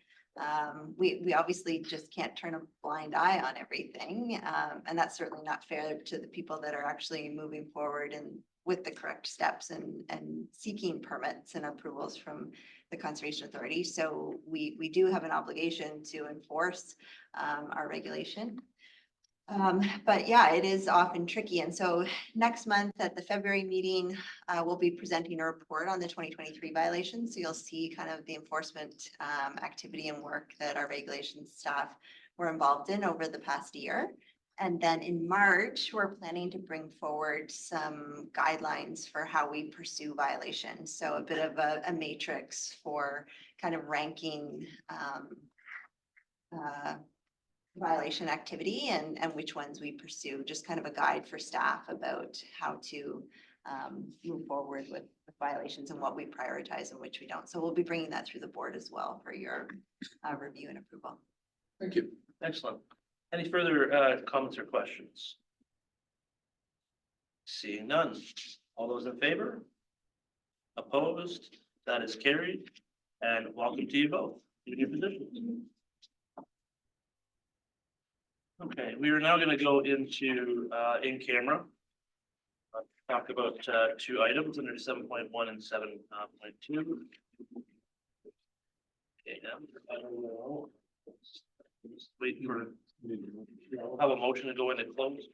We obviously just can't turn a blind eye on everything. And that's certainly not fair to the people that are actually moving forward and with the correct steps and seeking permits and approvals from the Conservation Authority. So we do have an obligation to enforce our regulation. But yeah, it is often tricky. And so next month at the February meeting, we'll be presenting a report on the 2023 violations. So you'll see kind of the enforcement activity and work that our regulations staff were involved in over the past year. And then in March, we're planning to bring forward some guidelines for how we pursue violations. So a bit of a matrix for kind of ranking violation activity and which ones we pursue, just kind of a guide for staff about how to move forward with violations and what we prioritize and which we don't. So we'll be bringing that through the board as well for your review and approval. Thank you. Excellent. Any further comments or questions? Seeing none. All those in favor? Opposed? That is carried. And welcome to you both in your positions. Okay, we are now going to go into in camera. Talk about two items under 7.1 and 7.2. Okay, just wait for, we'll have a motion to go into close.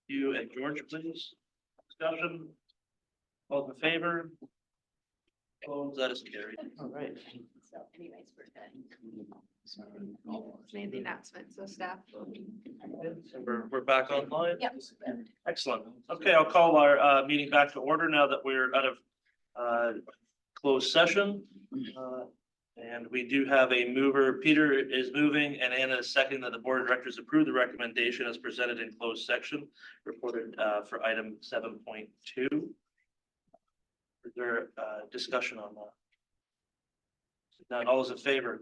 You and George, please. Discussion. All in favor? Opposed? That is carried. All right. So anyways, we're good. Made the announcement, so staff will be. So we're back online. Yep. Excellent. Okay, I'll call our meeting back to order now that we're out of closed session. And we do have a mover. Peter is moving and Anna is seconding that the board of directors approve the recommendation as presented in closed section reported for item 7.2. Is there discussion on that? None. All those in favor?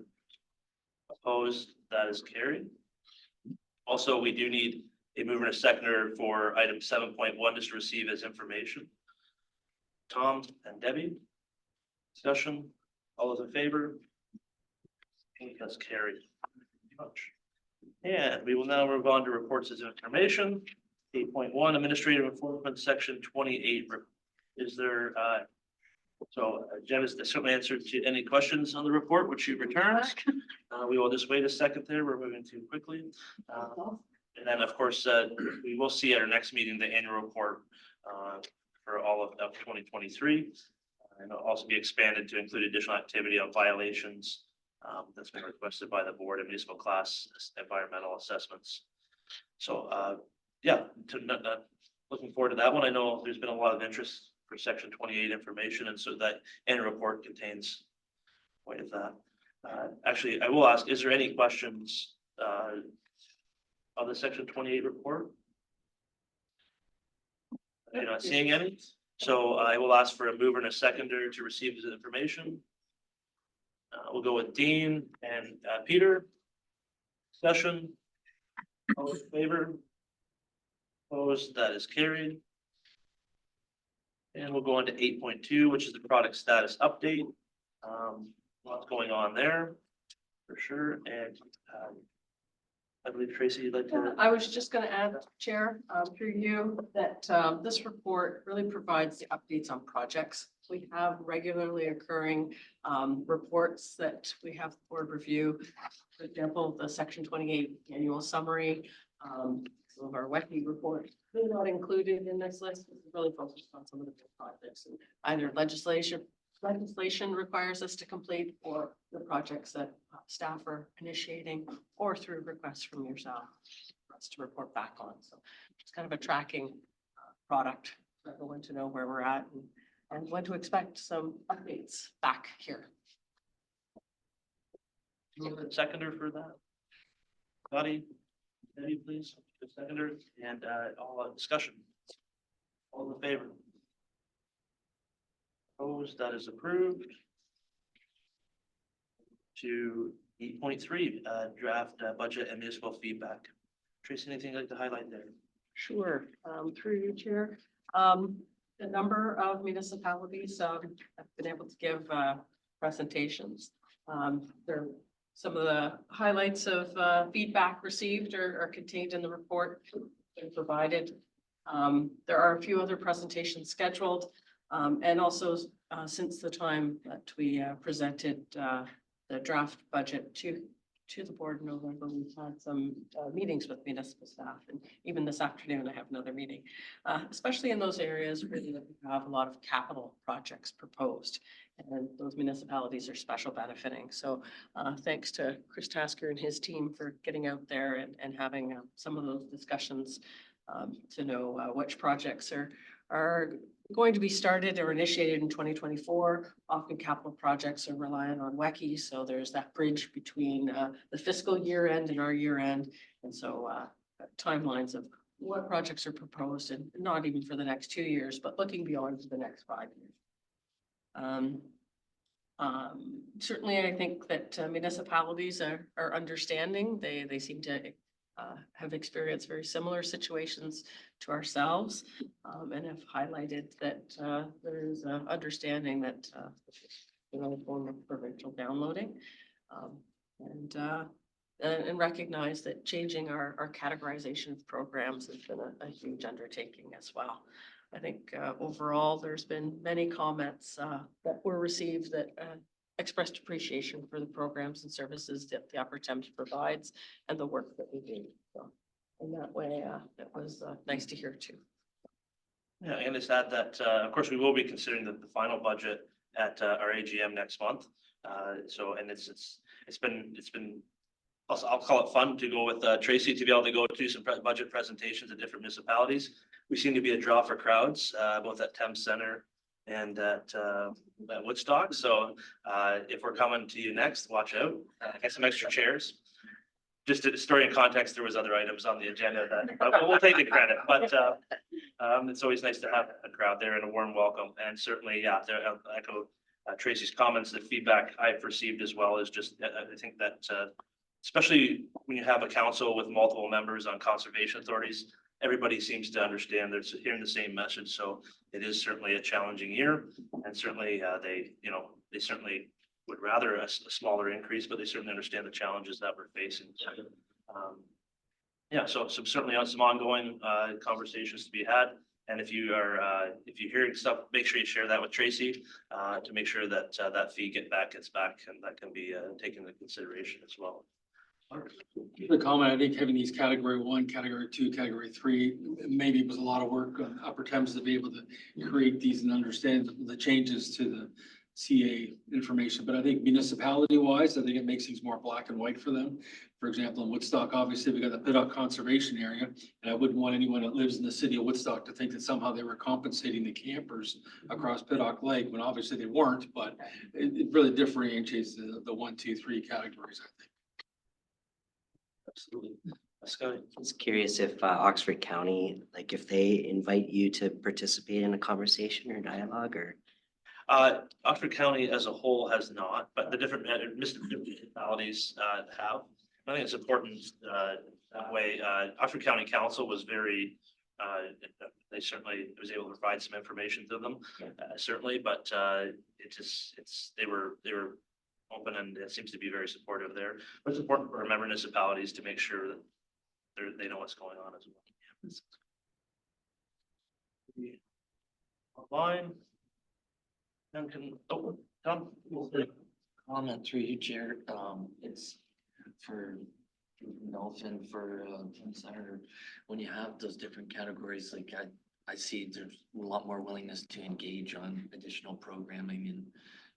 Opposed? That is carried. Also, we do need a mover and a seconder for item 7.1 just to receive as information. Tom and Debbie. Discussion. All those in favor? That's carried. And we will now move on to reports as information. 8.1 Administrative Enforcement Section 28. Is there Jen has certainly answered to any questions on the report, which she returns. We will just wait a second there. We're moving too quickly. And then, of course, we will see at our next meeting the annual report for all of 2023. And it'll also be expanded to include additional activity on violations that's been requested by the board and municipal class environmental assessments. So, yeah, looking forward to that one. I know there's been a lot of interest for section 28 information, and so that annual report contains quite of that. Actually, I will ask, is there any questions on the section 28 report? you're not seeing any. So I will ask for a mover and a seconder to receive this information. We'll go with Dean and Peter. Discussion. All in favor? Opposed, that is carried. And we'll go on to 8.2, which is the product status update. Lots going on there for sure. And I believe Tracy, you'd like to. I was just gonna add, Chair, through you, that this report really provides the updates on projects. We have regularly occurring reports that we have the board review. For example, the section 28 annual summary, some of our WECI report, really not included in this list. It's really focused on some of the big projects and either legislation requires us to complete, or the projects that staff are initiating, or through requests from yourself for us to report back on. So it's kind of a tracking product for everyone to know where we're at and when to expect some updates back here. Seconder for that. Scotty, Debbie, please, the seconder, and all discussion. All in favor? Opposed, that is approved. To 8.3, draft budget and municipal feedback. Tracy, anything you'd like to highlight there? Sure, through you, Chair. A number of municipalities have been able to give presentations. There, some of the highlights of feedback received are contained in the report and provided. There are a few other presentations scheduled. And also, since the time that we presented the draft budget to the board in November, we've had some meetings with municipal staff, and even this afternoon I have another meeting, especially in those areas where we have a lot of capital projects proposed, and those municipalities are special benefiting. So thanks to Chris Tasker and his team for getting out there and having some of those discussions to know which projects are going to be started or initiated in 2024. Often capital projects are reliant on WECI, so there's that bridge between the fiscal year end and our year end. And so timelines of what projects are proposed, and not even for the next 2 years, but looking beyond for the next 5 years. Certainly, I think that municipalities are understanding. They seem to have experienced very similar situations to ourselves, and have highlighted that there is an understanding that another form of provincial downloading, and recognize that changing our categorization of programs has been a huge undertaking as well. I think overall, there's been many comments that were received that expressed appreciation for the programs and services that the Upper Thames provides and the work that we do. So in that way, it was nice to hear too. Yeah, and just add that, of course, we will be considering the final budget at our AGM next month. So, and it's been also, I'll call it fun to go with Tracy to be able to go to some budget presentations at different municipalities. We seem to be a draw for crowds, both at Thames Center and at Woodstock. So if we're coming to you next, watch out, get some extra chairs. Just a story in context, there was other items on the agenda that we'll take the credit, but it's always nice to have a crowd there and a warm welcome. And certainly, yeah, I echo Tracy's comments, the feedback I've received as well is just, I think that especially when you have a council with multiple members on conservation authorities, everybody seems to understand they're hearing the same message. So it is certainly a challenging year, and certainly they certainly would rather a smaller increase, but they certainly understand the challenges that we're facing. Yeah, so certainly on some ongoing conversations to be had. And if you're hearing stuff, make sure you share that with Tracy to make sure that that fee gets back, and that can be taken into consideration as well. The comment, I think having these category 1, category 2, category 3, maybe it was a lot of work on Upper Thames to be able to create these and understand the changes to the CA information. But I think municipality wise, I think it makes things more black and white for them. For example, in Woodstock, obviously we got the Piddock Conservation Area, and I wouldn't want anyone that lives in the city of Woodstock to think that somehow they were compensating the campers across Piddock Lake, when obviously they weren't, but it really differentiates the 1, 2, 3 categories, I think. Absolutely. Scotty? I was curious if Oxford County, like if they invite you to participate in a conversation or dialogue or? Oxford County as a whole has not, but the different municipalities have. I think it's important that way. Oxford County Council was very, they certainly was able to provide some information to them, certainly, but they were open and it seems to be very supportive there. But it's important for our member municipalities to make sure that they know what's going on as well. Online. Tom? Comment through you, Chair. It's for Dolphin, for Senator, when you have those different categories, like I see there's a lot more willingness to engage on additional programming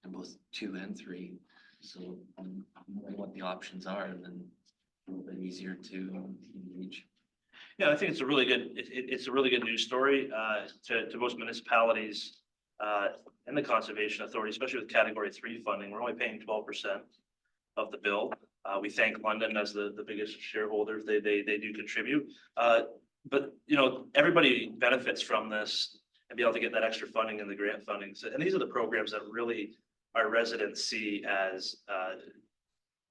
in both 2 and 3. So knowing what the options are, then a little bit easier to engage. Yeah, I think it's a really good, it's a really good news story to most municipalities and the conservation authority, especially with category 3 funding. We're only paying 12% of the bill. We thank London as the biggest shareholder. They do contribute. But you know, everybody benefits from this and be able to get that extra funding and the grant funding. So, and these are the programs that really our residents see as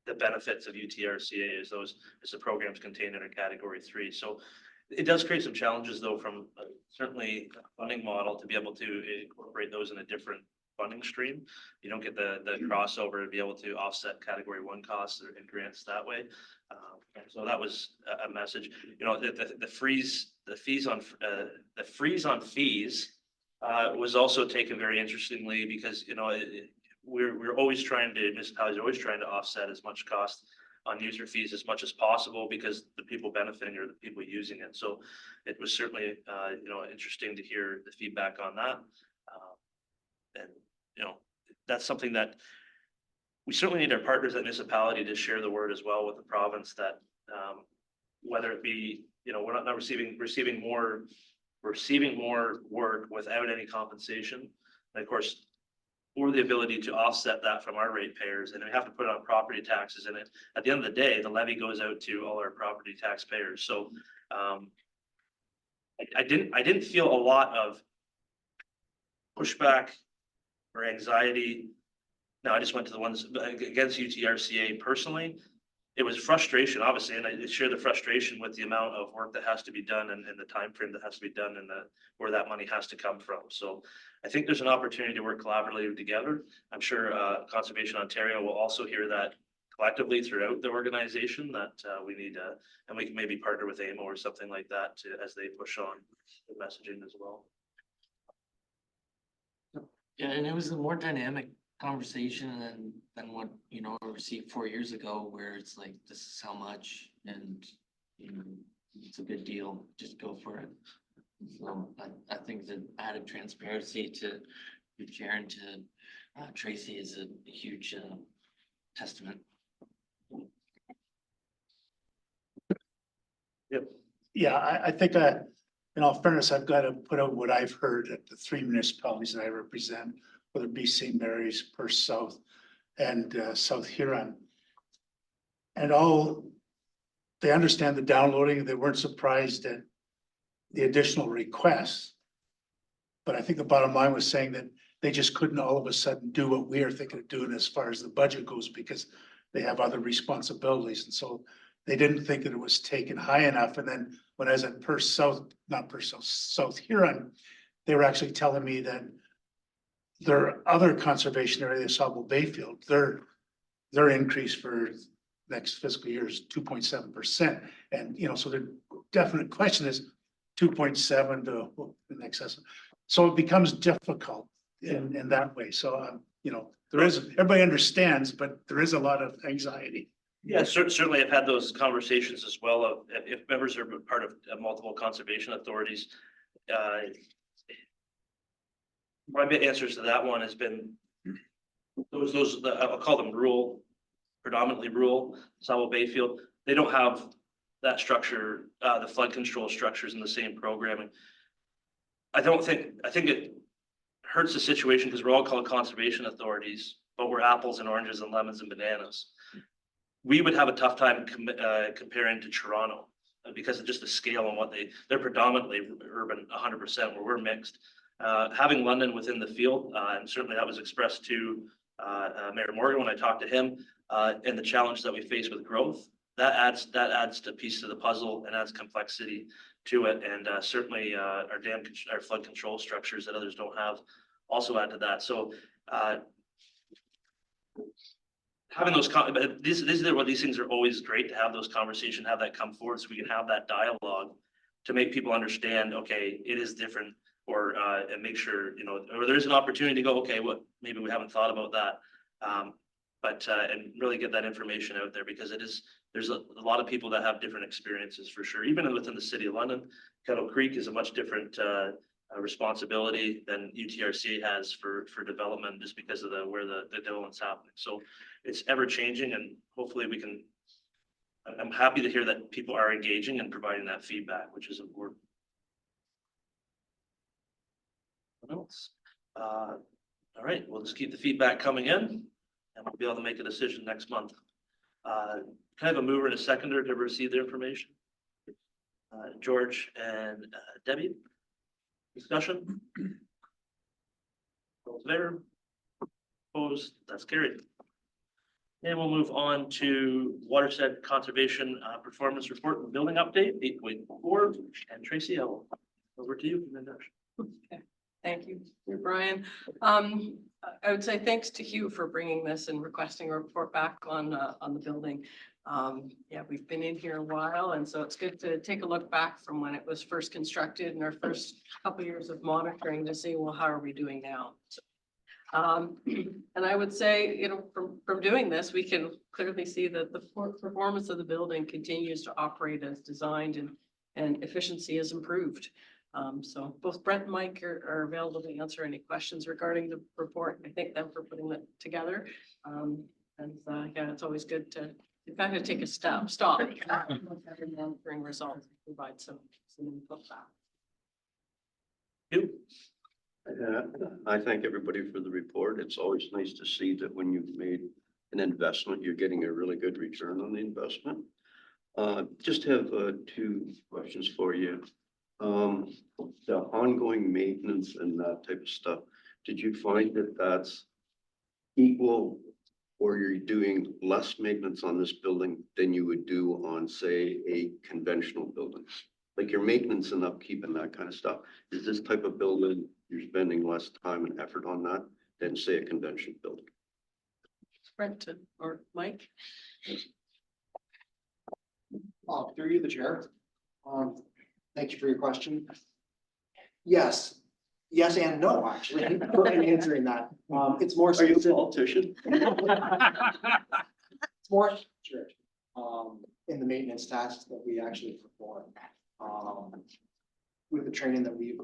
the benefits of UTRCA as the programs contained under category 3. So it does create some challenges though from certainly a funding model to be able to incorporate those in a different funding stream. You don't get the crossover to be able to offset category 1 costs and grants that way. So that was a message. You know, the freeze on fees was also taken very interestingly because, you know, we're always trying to, municipalities are always trying to offset as much cost on user fees as much as possible because the people benefiting are the people using it. So it was certainly, you know, interesting to hear the feedback on that. And, you know, that's something that we certainly need our partners at municipality to share the word as well with the province that whether it be, you know, we're not receiving more work without any compensation. And of course, or the ability to offset that from our ratepayers, and we have to put it on property taxes. And at the end of the day, the levy goes out to all our property taxpayers. So I didn't feel a lot of pushback or anxiety. No, I just went to the ones against UTRCA personally. It was frustration, obviously, and I share the frustration with the amount of work that has to be done and the time frame that has to be done and where that money has to come from. So I think there's an opportunity to work collaboratively together. I'm sure Conservation Ontario will also hear that collectively throughout the organization that we need and we can maybe partner with AMO or something like that as they push on the messaging as well. Yeah, and it was a more dynamic conversation than what, you know, I received 4 years ago, where it's like, this is how much, and you know, it's a good deal, just go for it. So I think the added transparency to your chair and to Tracy is a huge testament. Yep. Yeah, I think in all fairness, I've got to put out what I've heard at the 3 municipalities that I represent, whether it be St. Mary's, Perth South, and South Huron. And they understand the downloading. They weren't surprised at the additional requests. But I think the bottom line was saying that they just couldn't all of a sudden do what we are thinking of doing as far as the budget goes, because they have other responsibilities. And so they didn't think that it was taken high enough. And then when I was at South Huron, they were actually telling me that their other conservation area, the Sauble Bayfield, their increase for next fiscal year is 2.7%. And, you know, so the definite question is 2.7 to in excess. So it becomes difficult in that way. So, you know, everybody understands, but there is a lot of anxiety. Yeah, certainly I've had those conversations as well of if members are part of multiple conservation authorities. My answers to that one has been I'll call them predominantly rural, Sauble Bayfield. They don't have that structure, the flood control structures in the same programming. I think it hurts the situation because we're all called conservation authorities, but we're apples and oranges and lemons and bananas. We would have a tough time comparing to Toronto. because of just the scale and what they're predominantly urban 100%, where we're mixed. Having London within the field, and certainly that was expressed to Mayor Morgan when I talked to him, and the challenge that we face with growth, that adds to piece of the puzzle and adds complexity to it. And certainly our flood control structures that others don't have also add to that. So having those, but these are what these things are always great to have those conversations, have that come forward so we can have that dialogue to make people understand, okay, it is different, or and make sure, you know, or there's an opportunity to go, okay, what, maybe we haven't thought about that. And really get that information out there, because there's a lot of people that have different experiences for sure. Even within the city of London, Kettle Creek is a much different responsibility than UTRCA has for development, just because of where the development's happening. So it's ever changing, and hopefully we can. I'm happy to hear that people are engaging and providing that feedback, which is important. What else? All right, we'll just keep the feedback coming in, and we'll be able to make a decision next month. Can I have a mover and a seconder to receive the information? George and Debbie. Discussion? All in favor? Opposed? That's carried. And we'll move on to Watershed Conservation Performance Report and Building Update 8.4. And Tracy, over to you. Okay. Thank you, Brian. I would say thanks to Hugh for bringing this and requesting a report back on the building. Yeah, we've been in here a while, and so it's good to take a look back from when it was first constructed and our first couple of years of monitoring to see, well, how are we doing now? And I would say, you know, from doing this, we can clearly see that the performance of the building continues to operate as designed, and efficiency is improved. So both Brent and Mike are available to answer any questions regarding the report. I thank them for putting that together. Yeah, it's always good to kind of take a stop, monitoring results, provide some input back. I thank everybody for the report. It's always nice to see that when you've made an investment, you're getting a really good return on the investment. Just have two questions for you. The ongoing maintenance and that type of stuff, did you find that that's equal, or you're doing less maintenance on this building than you would do on, say, a conventional building? Like your maintenance and upkeep and that kind of stuff. Is this type of building, you're spending less time and effort on that than, say, a conventional building? Brent or Mike? Through you, the chair. Thank you for your question. Yes and no, actually, in answering that. It's more. Are you a politician? It's more sure, in the maintenance tasks that we actually perform. With the training that we've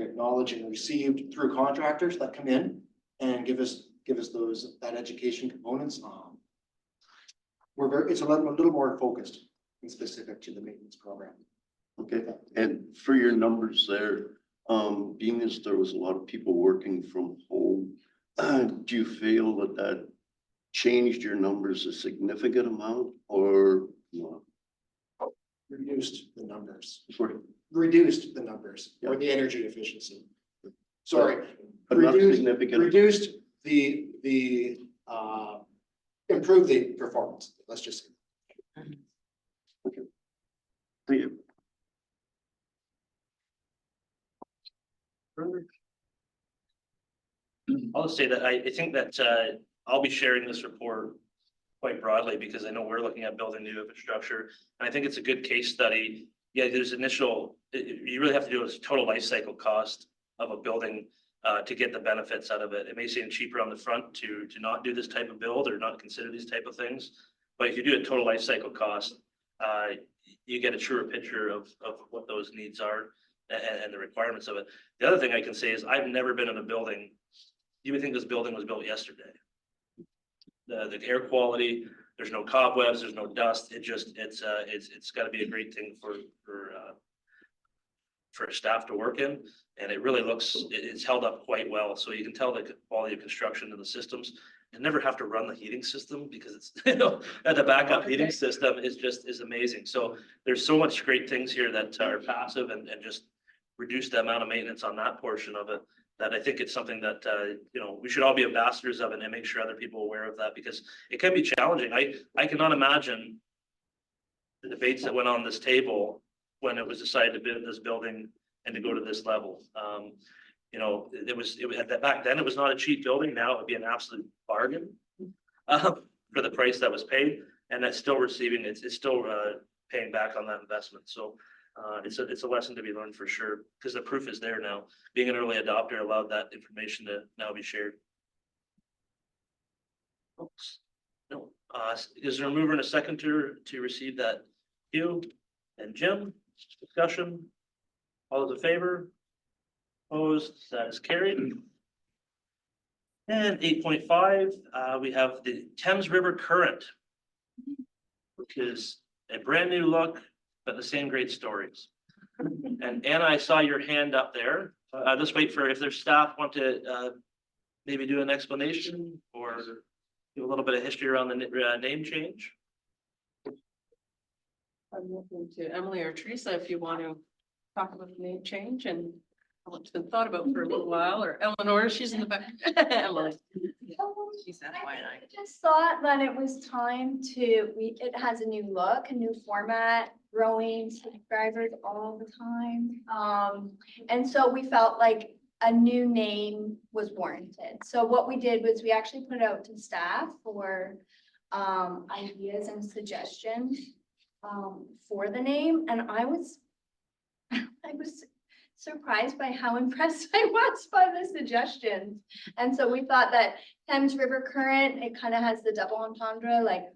acknowledged and received through contractors that come in and give us that education components. It's a little more focused and specific to the maintenance program. Okay, and for your numbers there, being as there was a lot of people working from home, do you feel that changed your numbers a significant amount, or not? Reduced the numbers. Sorry. Reduced the numbers, or the energy efficiency. Sorry, But not significant. Reduced the improved the performance. Let's just say. Okay. Thank you. I'll just say that I think that I'll be sharing this report quite broadly, because I know we're looking at building new infrastructure, and I think it's a good case study. Yeah, there's you really have to do a total life cycle cost of a building to get the benefits out of it. It may seem cheaper on the front to not do this type of build or not consider these type of things, but if you do a total life cycle cost, you get a truer picture of what those needs are and the requirements of it. The other thing I can say is I've never been in a building. You would think this building was built yesterday. The air quality, there's no cobwebs, there's no dust. It's got to be a great thing for for staff to work in. And it really looks, it's held up quite well. So you can tell the quality of construction of the systems and never have to run the heating system because it's, the backup heating system is amazing. So there's so much great things here that are passive and just reduce the amount of maintenance on that portion of it. That I think it's something that, we should all be ambassadors of it and make sure other people are aware of that because it can be challenging. I cannot imagine the debates that went on this table when it was decided to build this building and to go to this level. Back then it was not a cheap building. Now it would be an absolute bargain for the price that was paid, and that's still receiving. It's still paying back on that investment. So it's a lesson to be learned for sure because the proof is there now. Being an early adopter allowed that information to now be shared. Oops. No, is there a mover and a seconder to receive that? Hugh and Jim, discussion. All those in favor? Opposed, that is carried. And 8.5, we have the Thames River Current, which is a brand new look, but the same great stories. And Anna, I saw your hand up there. Let's wait for if their staff want to maybe do an explanation or give a little bit of history around the name change. I'm looking to Emily or Teresa if you want to talk about the name change and how it's been thought about for a little while, or Eleanor, she's in the back. Emily. She's I just thought that it was time it has a new look, a new format, growing subscribers all the time. And so we felt like a new name was warranted. So what we did was we actually put it out to staff for ideas and suggestions for the name. And I was surprised by how impressed I was by the suggestions. And so we thought that Thames River Current, it kind of has the double entendre, like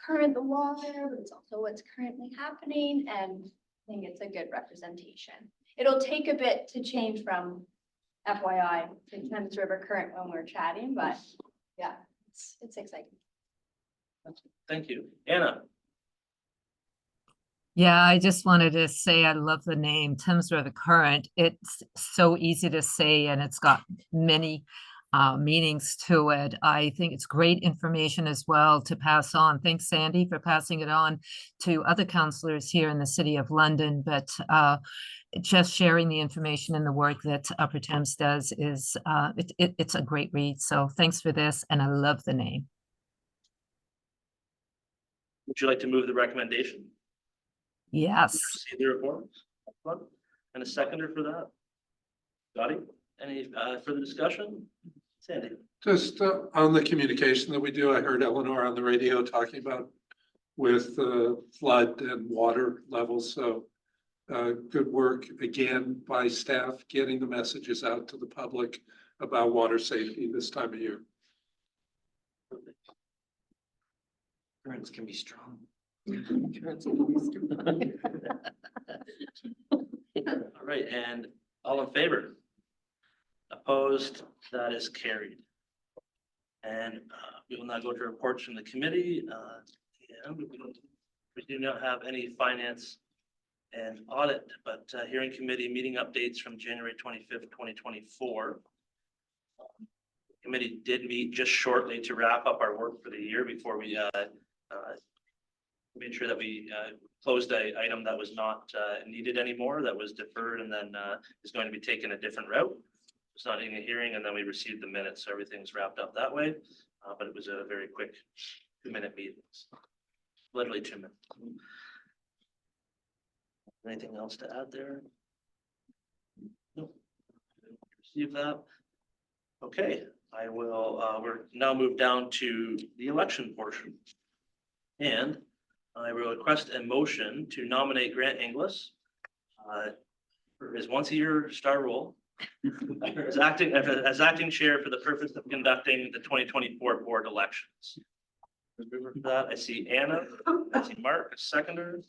current the water, but it's also what's currently happening. And I think it's a good representation. It'll take a bit to change from FYI to Thames River Current when we're chatting, but yeah, it's exciting. Thank you. Anna. Yeah, I just wanted to say I love the name Thames River Current. It's so easy to say and it's got many meanings to it. I think it's great information as well to pass on. Thanks, Sandy, for passing it on to other councillors here in the City of London. But just sharing the information and the work that Upper Thames does is it's a great read. So thanks for this, and I love the name. Would you like to move the recommendation? Yes. See the report. And a seconder for that. Dottie, any further discussion? Sandy. Just on the communication that we do, I heard Eleanor on the radio talking about with flood and water levels. So good work again by staff getting the messages out to the public about water safety this time of year. Currents can be strong. All right, and all in favor? Opposed? That is carried. And we will now go to reports from the committee. And we do not have any finance and audit, but hearing committee meeting updates from January 25th, 2024. Committee did meet just shortly to wrap up our work for the year before we made sure that we closed a item that was not needed anymore, that was deferred and then is going to be taken a different route. It's not in a hearing, and then we received the minutes, so everything's wrapped up that way. But it was a very quick 2-minute meeting, literally 2 minutes. Anything else to add there? Nope. Receive that. Okay, I will, we're now moved down to the election portion. And I will request a motion to nominate Grant Inglis for his once-a-year star role as acting chair for the purpose of conducting the 2024 board elections. For that, I see Anna, I see Mark, a seconder.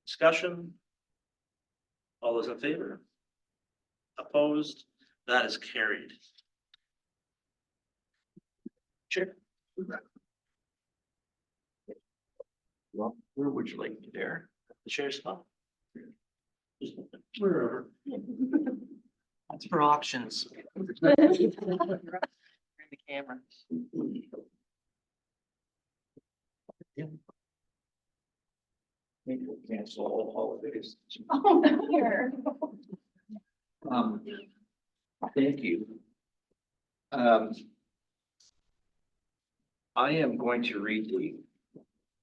Discussion. All those in favor? Opposed? That is carried. Chair. Well, where would you like me there? The chair spot. Wherever. That's for auctions. The camera. Maybe we'll cancel all holidays. Oh, no, here. Thank you. I am going to read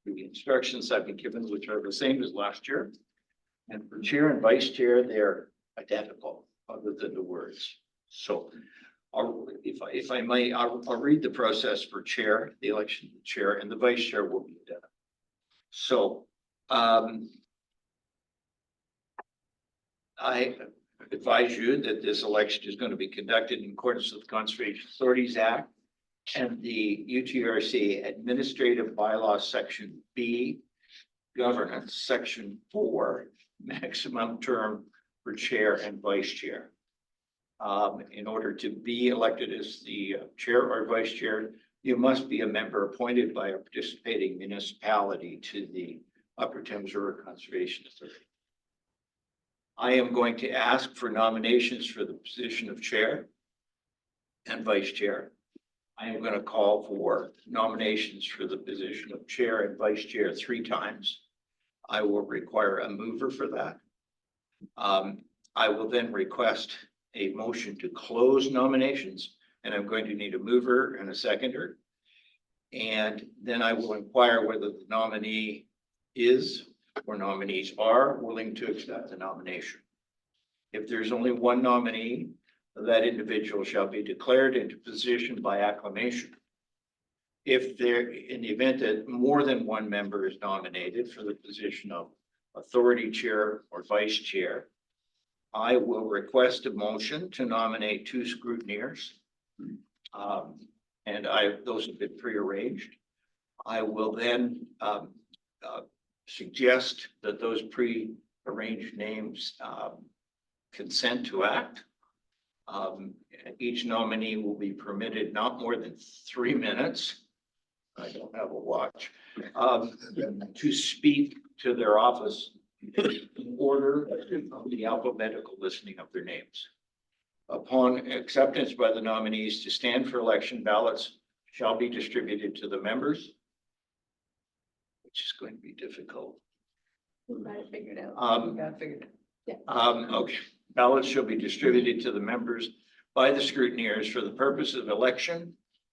the instructions I've been given, which are the same as last year. And for chair and vice chair, they're identical, other than the words. So if I may, I'll read the process for chair, the election of the chair, and the vice chair will be identical. So I advise you that this election is going to be conducted in accordance with the Conservation Authorities Act and the UTRCA Administrative Bylaws Section B, Governance Section 4, maximum term for chair and vice chair. In order to be elected as the chair or vice chair, you must be a member appointed by a participating municipality to the Upper Thames River Conservation Authority. I am going to ask for nominations for the position of chair and vice chair. I am going to call for nominations for the position of chair and vice chair 3 times. I will require a mover for that. I will then request a motion to close nominations, and I'm going to need a mover and a seconder. And then I will inquire whether the nominee is or nominees are willing to accept the nomination. If there's only one nominee, that individual shall be declared into position by acclamation. If there, in the event that more than one member is nominated for the position of authority chair or vice chair, I will request a motion to nominate 2 scrutineers. And those have been prearranged. I will then suggest that those pre-arranged names consent to act. Each nominee will be permitted not more than 3 minutes. I don't have a watch, to speak to their office in order of the alphabetical listing of their names. Upon acceptance by the nominees to stand for election, ballots shall be distributed to the members, which is going to be difficult. We got it figured out. We got it figured out. Okay, ballots shall be distributed to the members by the scrutineers for the purpose of election.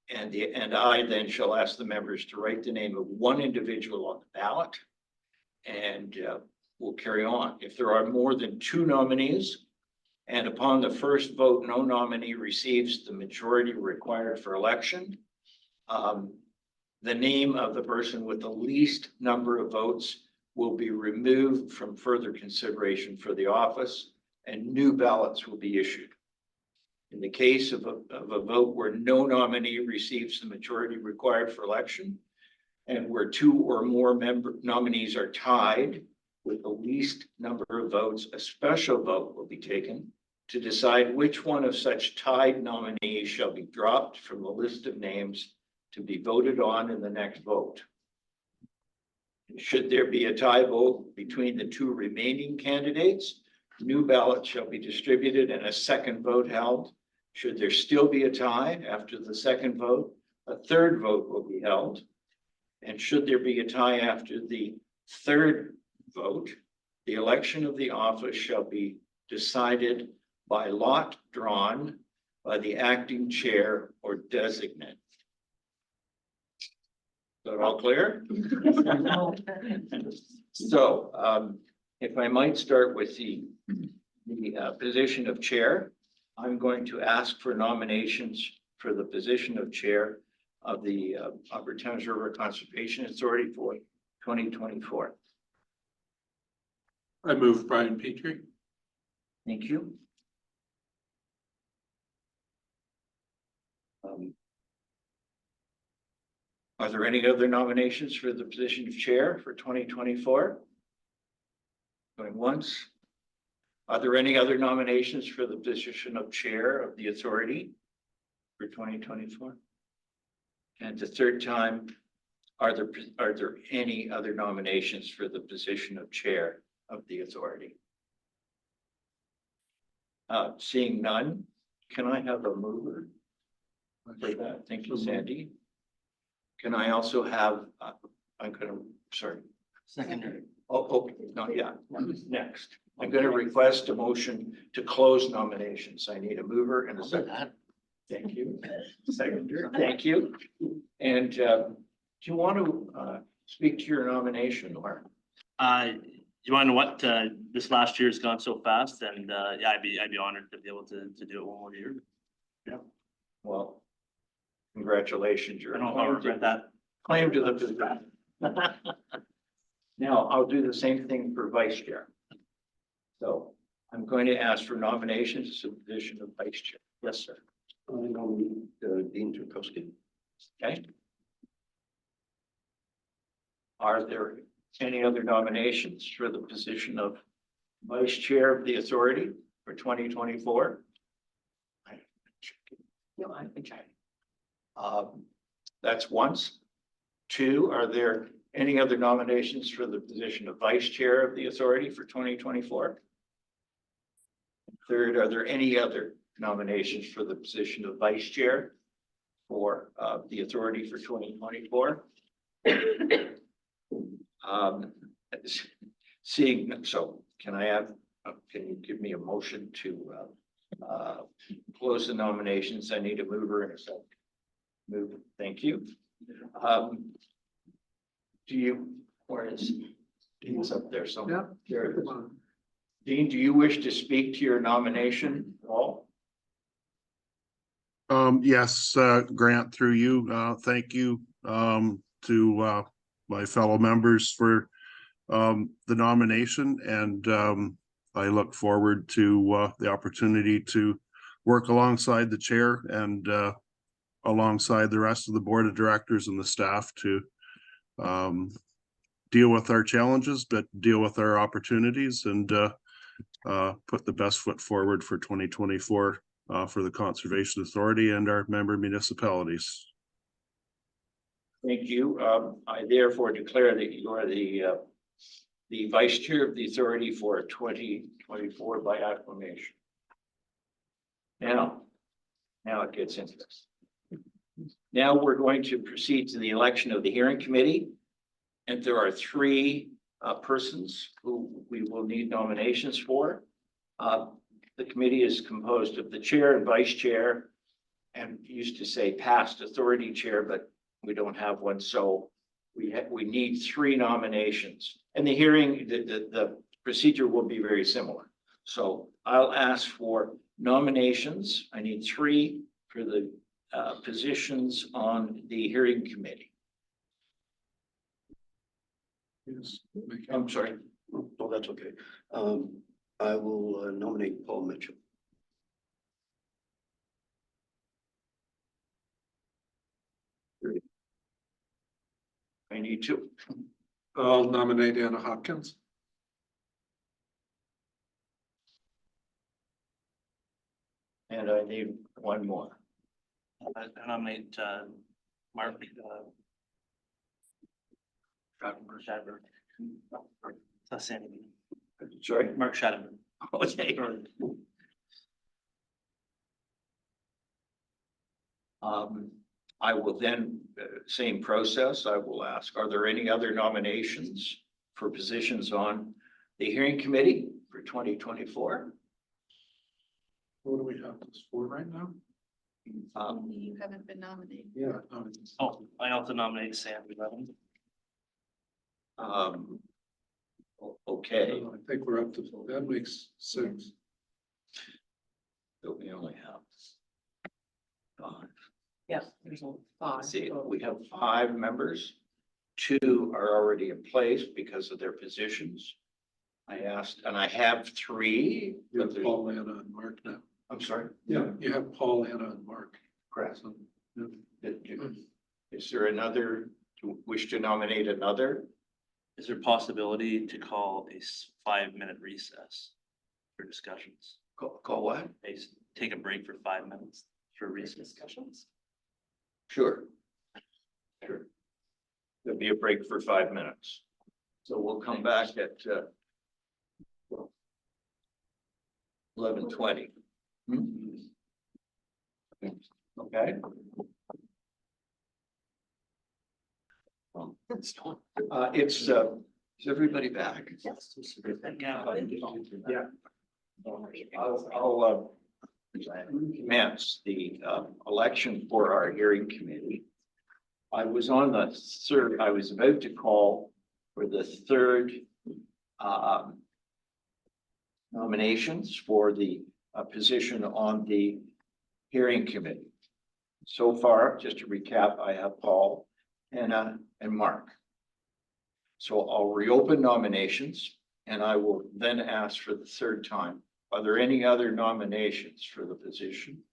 And I then shall ask the members to write the name of one individual on the ballot. And we'll carry on. If there are more than 2 nominees, and upon the first vote, no nominee receives the majority required for election, the name of the person with the least number of votes will be removed from further consideration for the office, and new ballots will be issued. In the case of a vote where no nominee receives the majority required for election, and where 2 or more nominees are tied with the least number of votes, a special vote will be taken to decide which one of such tied nominees shall be dropped from the list of names to be voted on in the next vote. Should there be a tie vote between the 2 remaining candidates, new ballots shall be distributed and a second vote held. Should there still be a tie after the second vote, a third vote will be held. And should there be a tie after the third vote, the election of the office shall be decided by lot drawn by the acting chair or designate. Is that all clear? So if I might start with the position of chair, I'm going to ask for nominations for the position of chair of the Upper Thames River Conservation Authority for 2024. I move Brian Petrie. Thank you. Are there any other nominations for the position of chair for 2024? Going once. Are there any other nominations for the position of chair of the authority for 2024? And the third time, are there any other nominations for the position of chair of the authority? Seeing none, can I have a mover for that? Thank you, Sandy. Can I also have, I'm gonna, sorry. Secondary. Oh, okay, not yet. Next, I'm gonna request a motion to close nominations. I need a mover and a second. Thank you. Seconder, thank you. And do you want to speak to your nomination or? You wanna know what, this last year's gone so fast and, yeah, I'd be honored to be able to do it one more year. Well, congratulations. You're I don't regret that. claim to the position. Now, I'll do the same thing for vice chair. So I'm going to ask for nominations to the position of vice chair. Yes, sir. I nominate Dean Turkowski. Okay. Are there any other nominations for the position of vice chair of the authority for 2024? No, I think That's once. Two, are there any other nominations for the position of vice chair of the authority for 2024? Third, are there any other nominations for the position of vice chair for the authority for 2024? Seeing, so can I have, can you give me a motion to close the nominations? I need a mover and a second. Move, thank you. Do you, where is Dean's up there somewhere? There it is. Dean, do you wish to speak to your nomination at all? Yes, Grant, through you, thank you to my fellow members for the nomination, and I look forward to the opportunity to work alongside the chair and alongside the rest of the board of directors and the staff to deal with our challenges, but deal with our opportunities and put the best foot forward for 2024 for the Conservation Authority and our member municipalities. Thank you. I therefore declare that you are the vice chair of the authority for 2024 by acclamation. Now it gets interesting. Now we're going to proceed to the election of the hearing committee. And there are three persons who we will need nominations for. The committee is composed of the chair and vice chair, and used to say past authority chair, but we don't have one. So we need three nominations, and the hearing, the procedure will be very similar. So I'll ask for nominations. I need three for the positions on the hearing committee. Yes. I'm sorry. Oh, that's okay. I will nominate Paul Mitchell. I need two. I'll nominate Anna Hopkins. And I need one more. I nominate, Mark, Shadburn. That's Sandy. Sorry? Mark Shadburn. Okay. I will then, same process, I will ask, are there any other nominations for positions on the hearing committee for 2024? What do we have this for right now? You haven't been nominated. Yeah. Oh, I also nominate Sandy Levin. Okay. I think we're up to, that makes sense. So we only have five. Yes, there's only five. See, we have 5 members. 2 are already in place because of their positions. I asked, and I have 3. You but have there's- Paul, Anna, and Mark now. I'm sorry. Yeah, you have Paul, Anna, and Mark. Correct. So, yeah. Is there another, do you wish to nominate another? Is there possibility to call a 5-minute recess for discussions? Call what? Take a break for 5 minutes for recess. Discussions. Sure. Sure. There'll be a break for 5 minutes. So we'll come back at 11:20. Okay. Is everybody back? Yeah. I'll commence the election for our hearing committee. I was on the third, I was about to call for the third nominations for the position on the hearing committee. So far, just to recap, I have Paul, Anna, and Mark. So I'll reopen nominations and I will then ask for the third time. Are there any other nominations for the position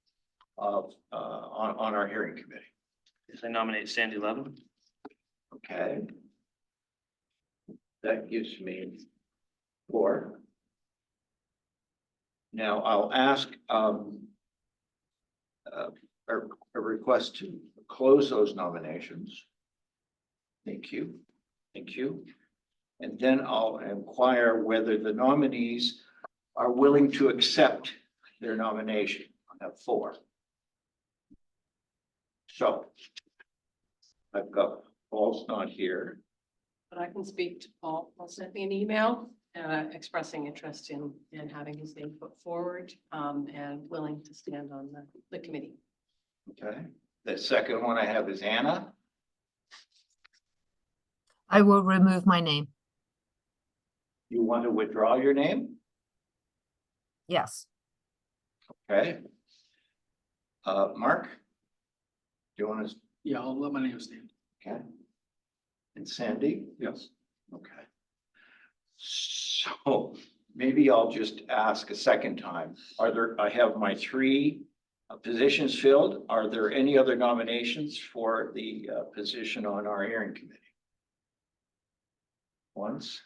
of on our hearing committee? Yes, I nominate Sandy Levin. Okay. That gives me 4. Now I'll ask a request to close those nominations. Thank you. Thank you. And then I'll inquire whether the nominees are willing to accept their nomination. I have 4. So I've got, Paul's not here. But I can speak to Paul. Paul sent me an email expressing interest in having his name put forward and willing to stand on the committee. Okay. The second one I have is Anna. I will remove my name. You want to withdraw your name? Yes. Okay. Mark? Do you want to? Yeah, I'll let my name stand. Okay. And Sandy? Yes. Okay. So maybe I'll just ask a second time. I have my 3 positions filled. Are there any other nominations for the position on our hearing committee? Once,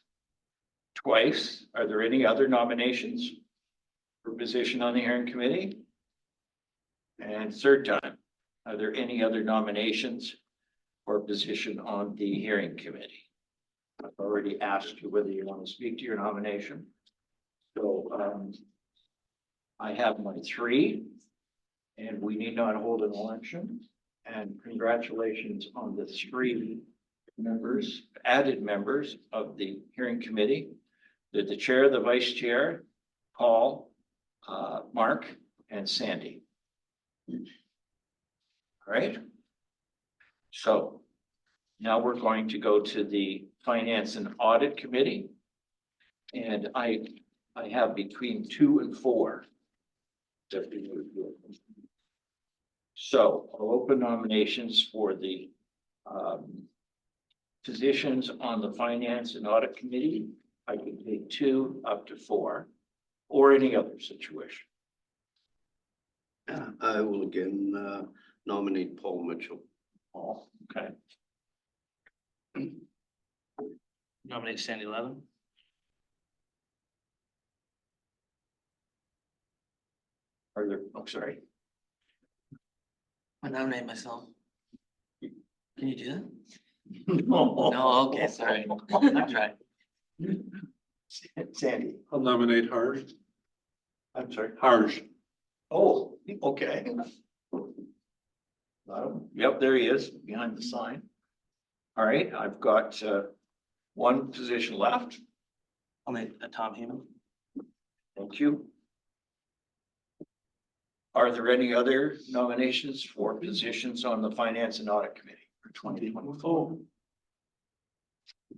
twice. Are there any other nominations for position on the hearing committee? And third time, are there any other nominations for position on the hearing committee? I've already asked you whether you want to speak to your nomination. So I have my 3, and we need not hold an election. And congratulations on the 3 members, added members of the hearing committee. The chair, the vice chair, Paul, Mark, and Sandy. All right. So now we're going to go to the Finance and Audit Committee. And I have between 2 and 4. So I'll open nominations for the positions on the Finance and Audit Committee. I can take 2 up to 4, or any other situation. I will again nominate Paul Mitchell. Paul, okay. Nominate Sandy Levin. Are there, oh, sorry. I nominate myself. Can you do that? No, No, okay, sorry. I'll try. Sandy, I'll nominate Harsh. I'm sorry. Harsh. Oh, okay. Yep, there he is behind the sign. All right, I've got 1 position left. I'll make Tom Heeman. Thank you. Are there any other nominations for positions on the Finance and Audit Committee for 2024?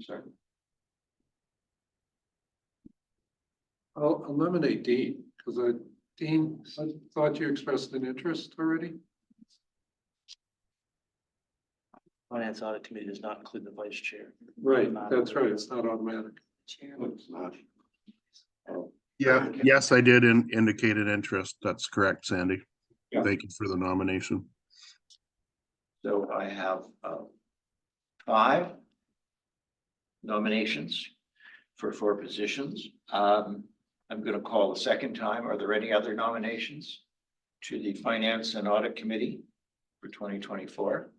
Sorry. I'll nominate Dean, because Dean, I thought you expressed an interest already. Finance Audit Committee does not include the vice chair. Right, that's right. It's not automatic. It's not. Yeah, yes, I did indicate an interest. That's correct, Sandy. Yeah. Thank you for the nomination. So I have 5 nominations for 4 positions. I'm going to call the second time. Are there any other nominations to the Finance and Audit Committee for 2024?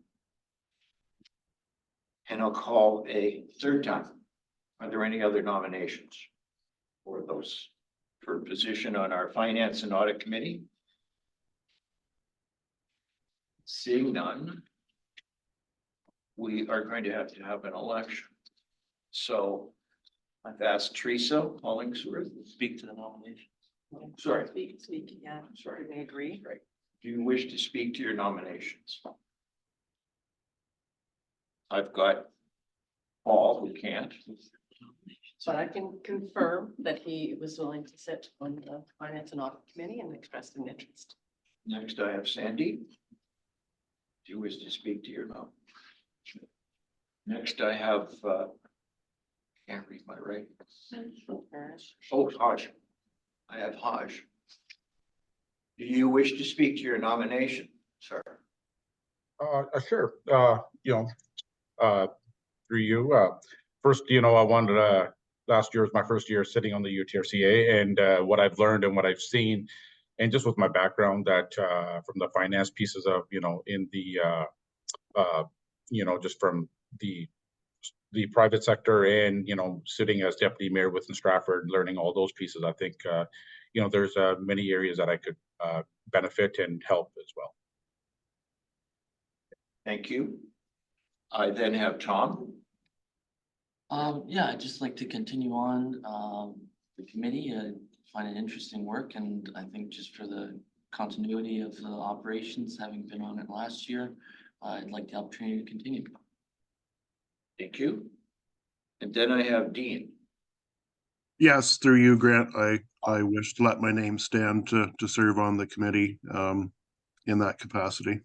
And I'll call a third time. Are there any other nominations for those for a position on our Finance and Audit Committee? Seeing none, we are going to have an election. So I've asked Teresa Hollingsworth to speak to the nomination. Sorry, Speak again. sorry. We agree. Right. Do you wish to speak to your nominations? I've got Paul who can't. But I can confirm that he was willing to sit on the Finance and Audit Committee and expressed an interest. Next, I have Sandy. Do you wish to speak to your nomination? Next, I have, can't read my writing. Oh, Haj. I have Haj. Do you wish to speak to your nomination, sir? Sure. Through you, first, I wanted last year was my first year sitting on the UTRCA, and what I've learned and what I've seen, and just with my background that from the finance pieces of, in the, just from the private sector and, sitting as deputy mayor within Stratford, learning all those pieces, I think, there's many areas that I could benefit and help as well. Thank you. I then have Tom. Yeah, I'd just like to continue on, the committee, find it interesting work, and I think just for the continuity of the operations, having been on it last year, I'd like the opportunity to continue. Thank you. And then I have Dean. Yes, through you, Grant, I wish to let my name stand to serve on the committee in that capacity.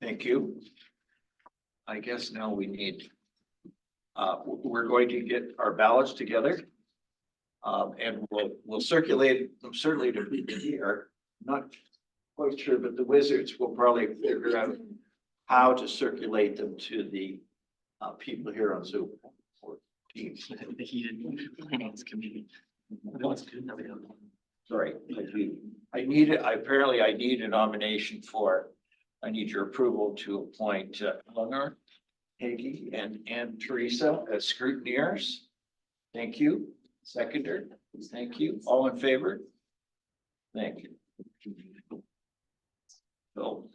Thank you. I guess now we need, we're going to get our ballots together. And we'll circulate them certainly to people here. Not quite sure, but the wizards will probably figure out how to circulate them to the people here on Zoom or Teams. The heated finance committee. That's good. Sorry, apparently I need a nomination for, I need your approval to appoint Eleanor Hagee and Teresa as scrutineers. Thank you. Seconder, thank you. All in favor? Thank you. So.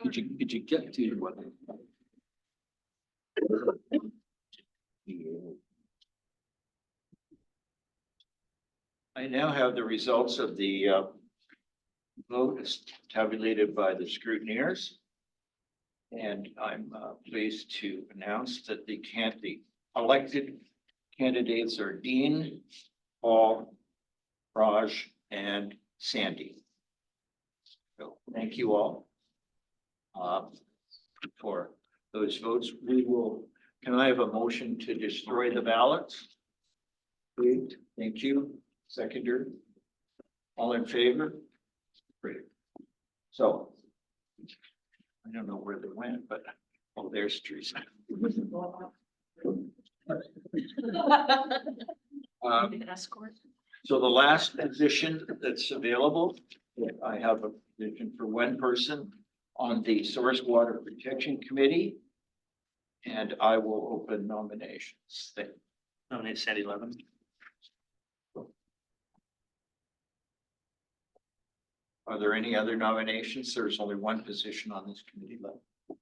Could you get to what? I now have the results of the vote as tabulated by the scrutineers. And I'm pleased to announce that the elected candidates are Dean, Paul, Raj, and Sandy. So thank you all for those votes. Can I have a motion to destroy the ballots? Great, thank you. Seconder. All in favor? Great. So I don't know where they went, but oh, there's Teresa. Escort. So the last position that's available, I have a position for one person on the Source Water Protection Committee. And I will open nominations. Nominate Sandy Levin. Are there any other nominations? There's only one position on this committee left.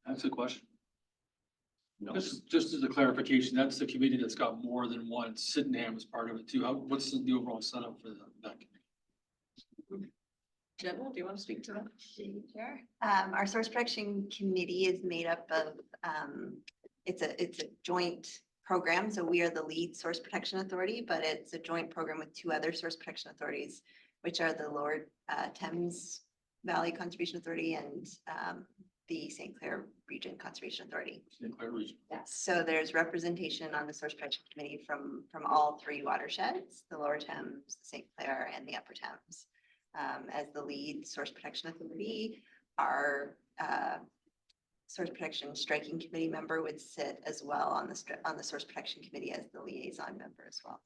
That's a question. No. Just as a clarification, that's the committee that's got more than one. Sydenham is part of it too. What's the overall setup for that committee? Jenna, do you want to speak to that? Sure. Our source protection committee is made up of, it's a joint program. So we are the lead source protection authority, but it's a joint program with two other source protection authorities, which are the Lower Thames Valley Conservation Authority and the St. Clair Region Conservation Authority. St. Clair Region. Yes, so there's representation on the source protection committee from all three watersheds, the Lower Thames, St. Clair, and the Upper Thames. As the lead source protection authority, our source protection striking committee member would sit as well on the source protection committee as the liaison member as well.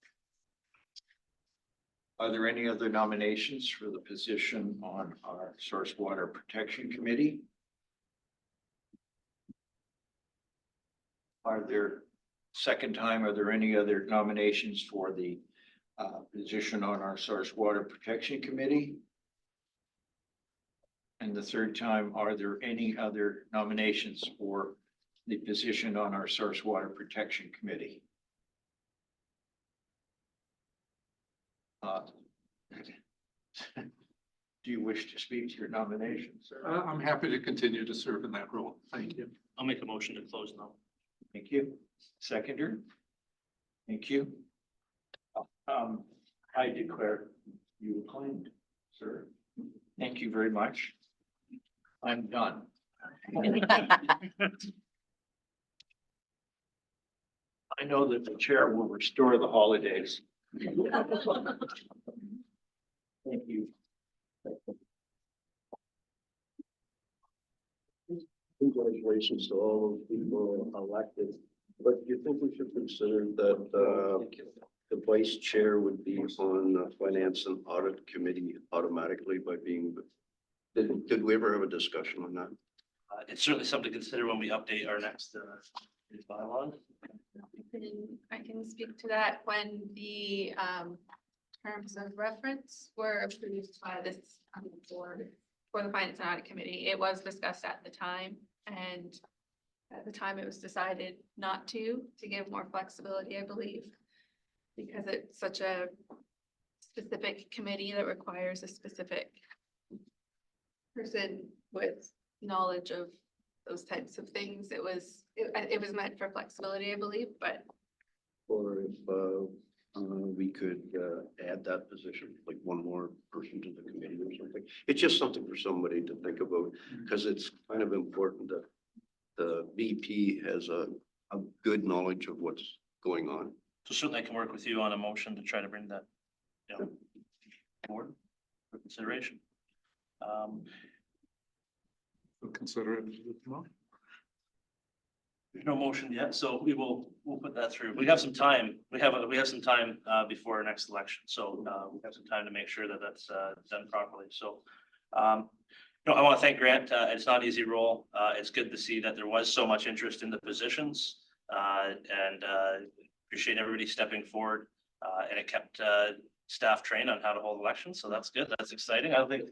Are there any other nominations for the position on our Source Water Protection Committee? Are there, second time, are there any other nominations for the position on our Source Water Protection Committee? And the third time, are there any other nominations for the position on our Source Water Protection Committee? Do you wish to speak to your nomination, sir? I'm happy to continue to serve in that role. Thank you. I'll make a motion to close now. Thank you. Seconder? Thank you. I declare you acclaimed, sir. Thank you very much. I'm done. I know that the chair will restore the holidays. Thank you. Congratulations to all of the people elected. But do you think we should consider that the vice chair would be on the Finance and Audit Committee automatically by being, did we ever have a discussion on that? It's certainly something to consider when we update our next bylaws. I can speak to that when the terms of reference were approved by this board for the Finance and Audit Committee. It was discussed at the time, and at the time it was decided not to give more flexibility, I believe, because it's such a specific committee that requires a specific person with knowledge of those types of things. It was meant for flexibility, I believe, but Or if we could add that position, like one more person to the committee or something. It's just something for somebody to think about, because it's kind of important that the VP has a good knowledge of what's going on. So certainly I can work with you on a motion to try to bring that, you know, forward for consideration. We'll consider it. There's no motion yet, so we'll put that through. We have some time. We have some time before our next election, so we have some time to make sure that that's done properly. So, no, I want to thank Grant. It's not an easy role. It's good to see that there was so much interest in the positions, and appreciate everybody stepping forward. And it kept staff trained on how to hold elections, so that's good. That's exciting. I don't think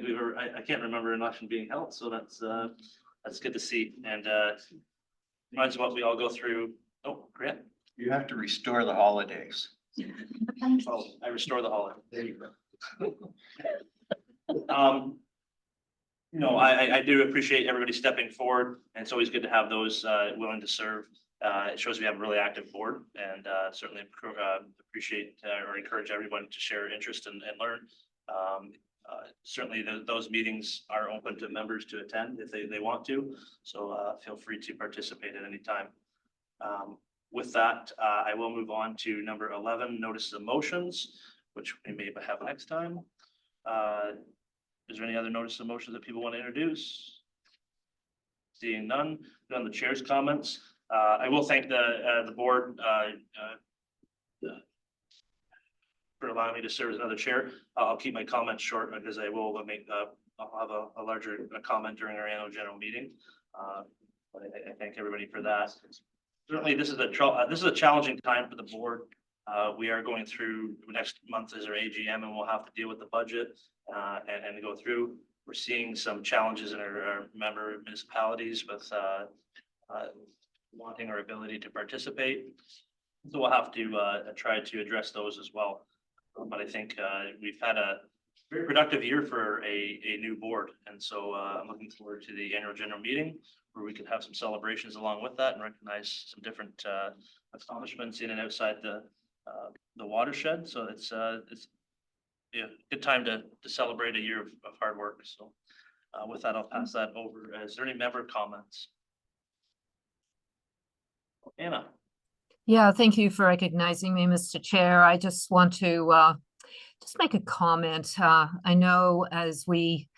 we've ever. I can't remember an election being held, so that's good to see. And reminds me what we all go through. Oh, Grant. You have to restore the holidays. Oh, I restore the holiday. There you go. No, I do appreciate everybody stepping forward, and it's always good to have those willing to serve. It shows we have a really active board, and certainly appreciate or encourage everyone to share interest and learn. Certainly those meetings are open to members to attend if they want to, so feel free to participate at any time. With that, I will move on to number 11, notices of motions, which we may have next time. Is there any other notice of motions that people want to introduce? Seeing none, on the chair's comments. I will thank the board for allowing me to serve as another chair. I'll keep my comments short because I will make I'll have a larger comment during our annual general meeting. But I thank everybody for that. Certainly, this is a challenging time for the board. We are going through next month is our AGM, and we'll have to deal with the budget and go through. We're seeing some challenges in our member municipalities with wanting our ability to participate. So we'll have to try to address those as well. But I think we've had a very productive year for a new board. And so I'm looking forward to the annual general meeting where we could have some celebrations along with that and recognize some different accomplishments in and outside the watershed. So it's a good time to celebrate a year of hard work. So with that, I'll pass that over. Is there any member comments? Anna. Yeah, thank you for recognizing me, Mr. Chair. I just want to just make a comment. I know as we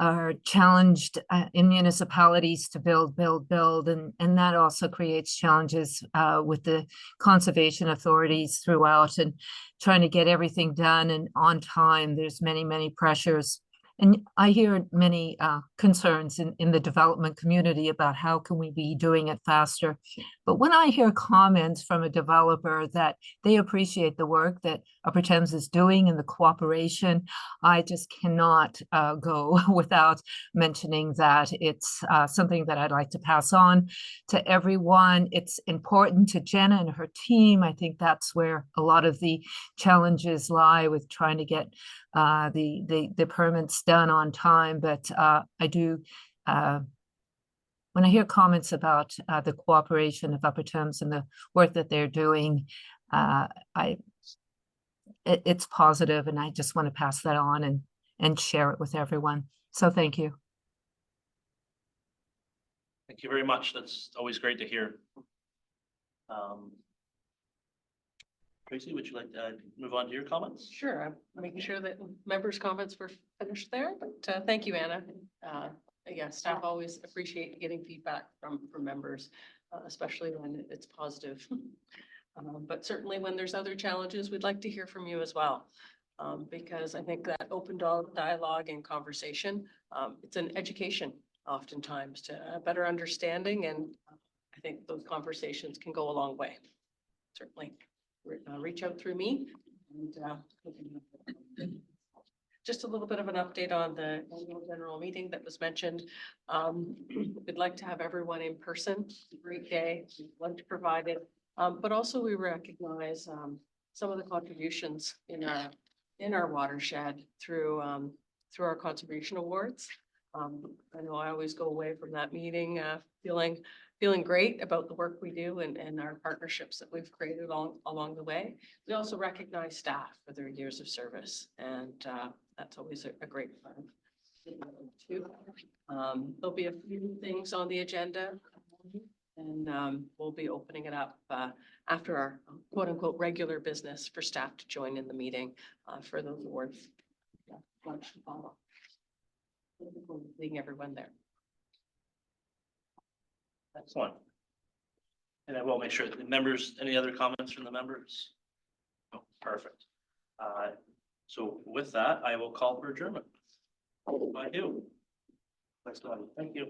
are challenged in municipalities to build, and that also creates challenges with the conservation authorities throughout and trying to get everything done and on time. There's many pressures. And I hear many concerns in the development community about how can we be doing it faster. But when I hear comments from a developer that they appreciate the work that Upper Thames is doing and the cooperation, I just cannot go without mentioning that. It's something that I'd like to pass on to everyone. It's important to Jenna and her team. I think that's where a lot of the challenges lie with trying to get the permits done on time. But I do, when I hear comments about the cooperation of Upper Thames and the work that they're doing, it's positive, and I just want to pass that on and share it with everyone. So thank you. Thank you very much. That's always great to hear. Tracy, would you like to move on to your comments? Sure, I'm making sure that members' comments were finished there, but thank you, Anna. Yeah, staff always appreciate getting feedback from members, especially when it's positive. But certainly when there's other challenges, we'd like to hear from you as well. Because I think that open dialogue and conversation, it's an education oftentimes to a better understanding, and I think those conversations can go a long way. Certainly. Reach out through me. And just a little bit of an update on the annual general meeting that was mentioned. We'd like to have everyone in person. Great day, lunch provided, but also we recognize some of the contributions in our watershed through our conservation awards. I know I always go away from that meeting feeling great about the work we do and our partnerships that we've created along the way. We also recognize staff for their years of service, and that's always a great fun. There'll be a few things on the agenda, and we'll be opening it up after our quote unquote regular business for staff to join in the meeting for those awards. Lunch to follow. Seeing everyone there. Excellent. And I will make sure that the members, any other comments from the members? Oh, perfect. So with that, I will call for adjournment. By you. Thank you.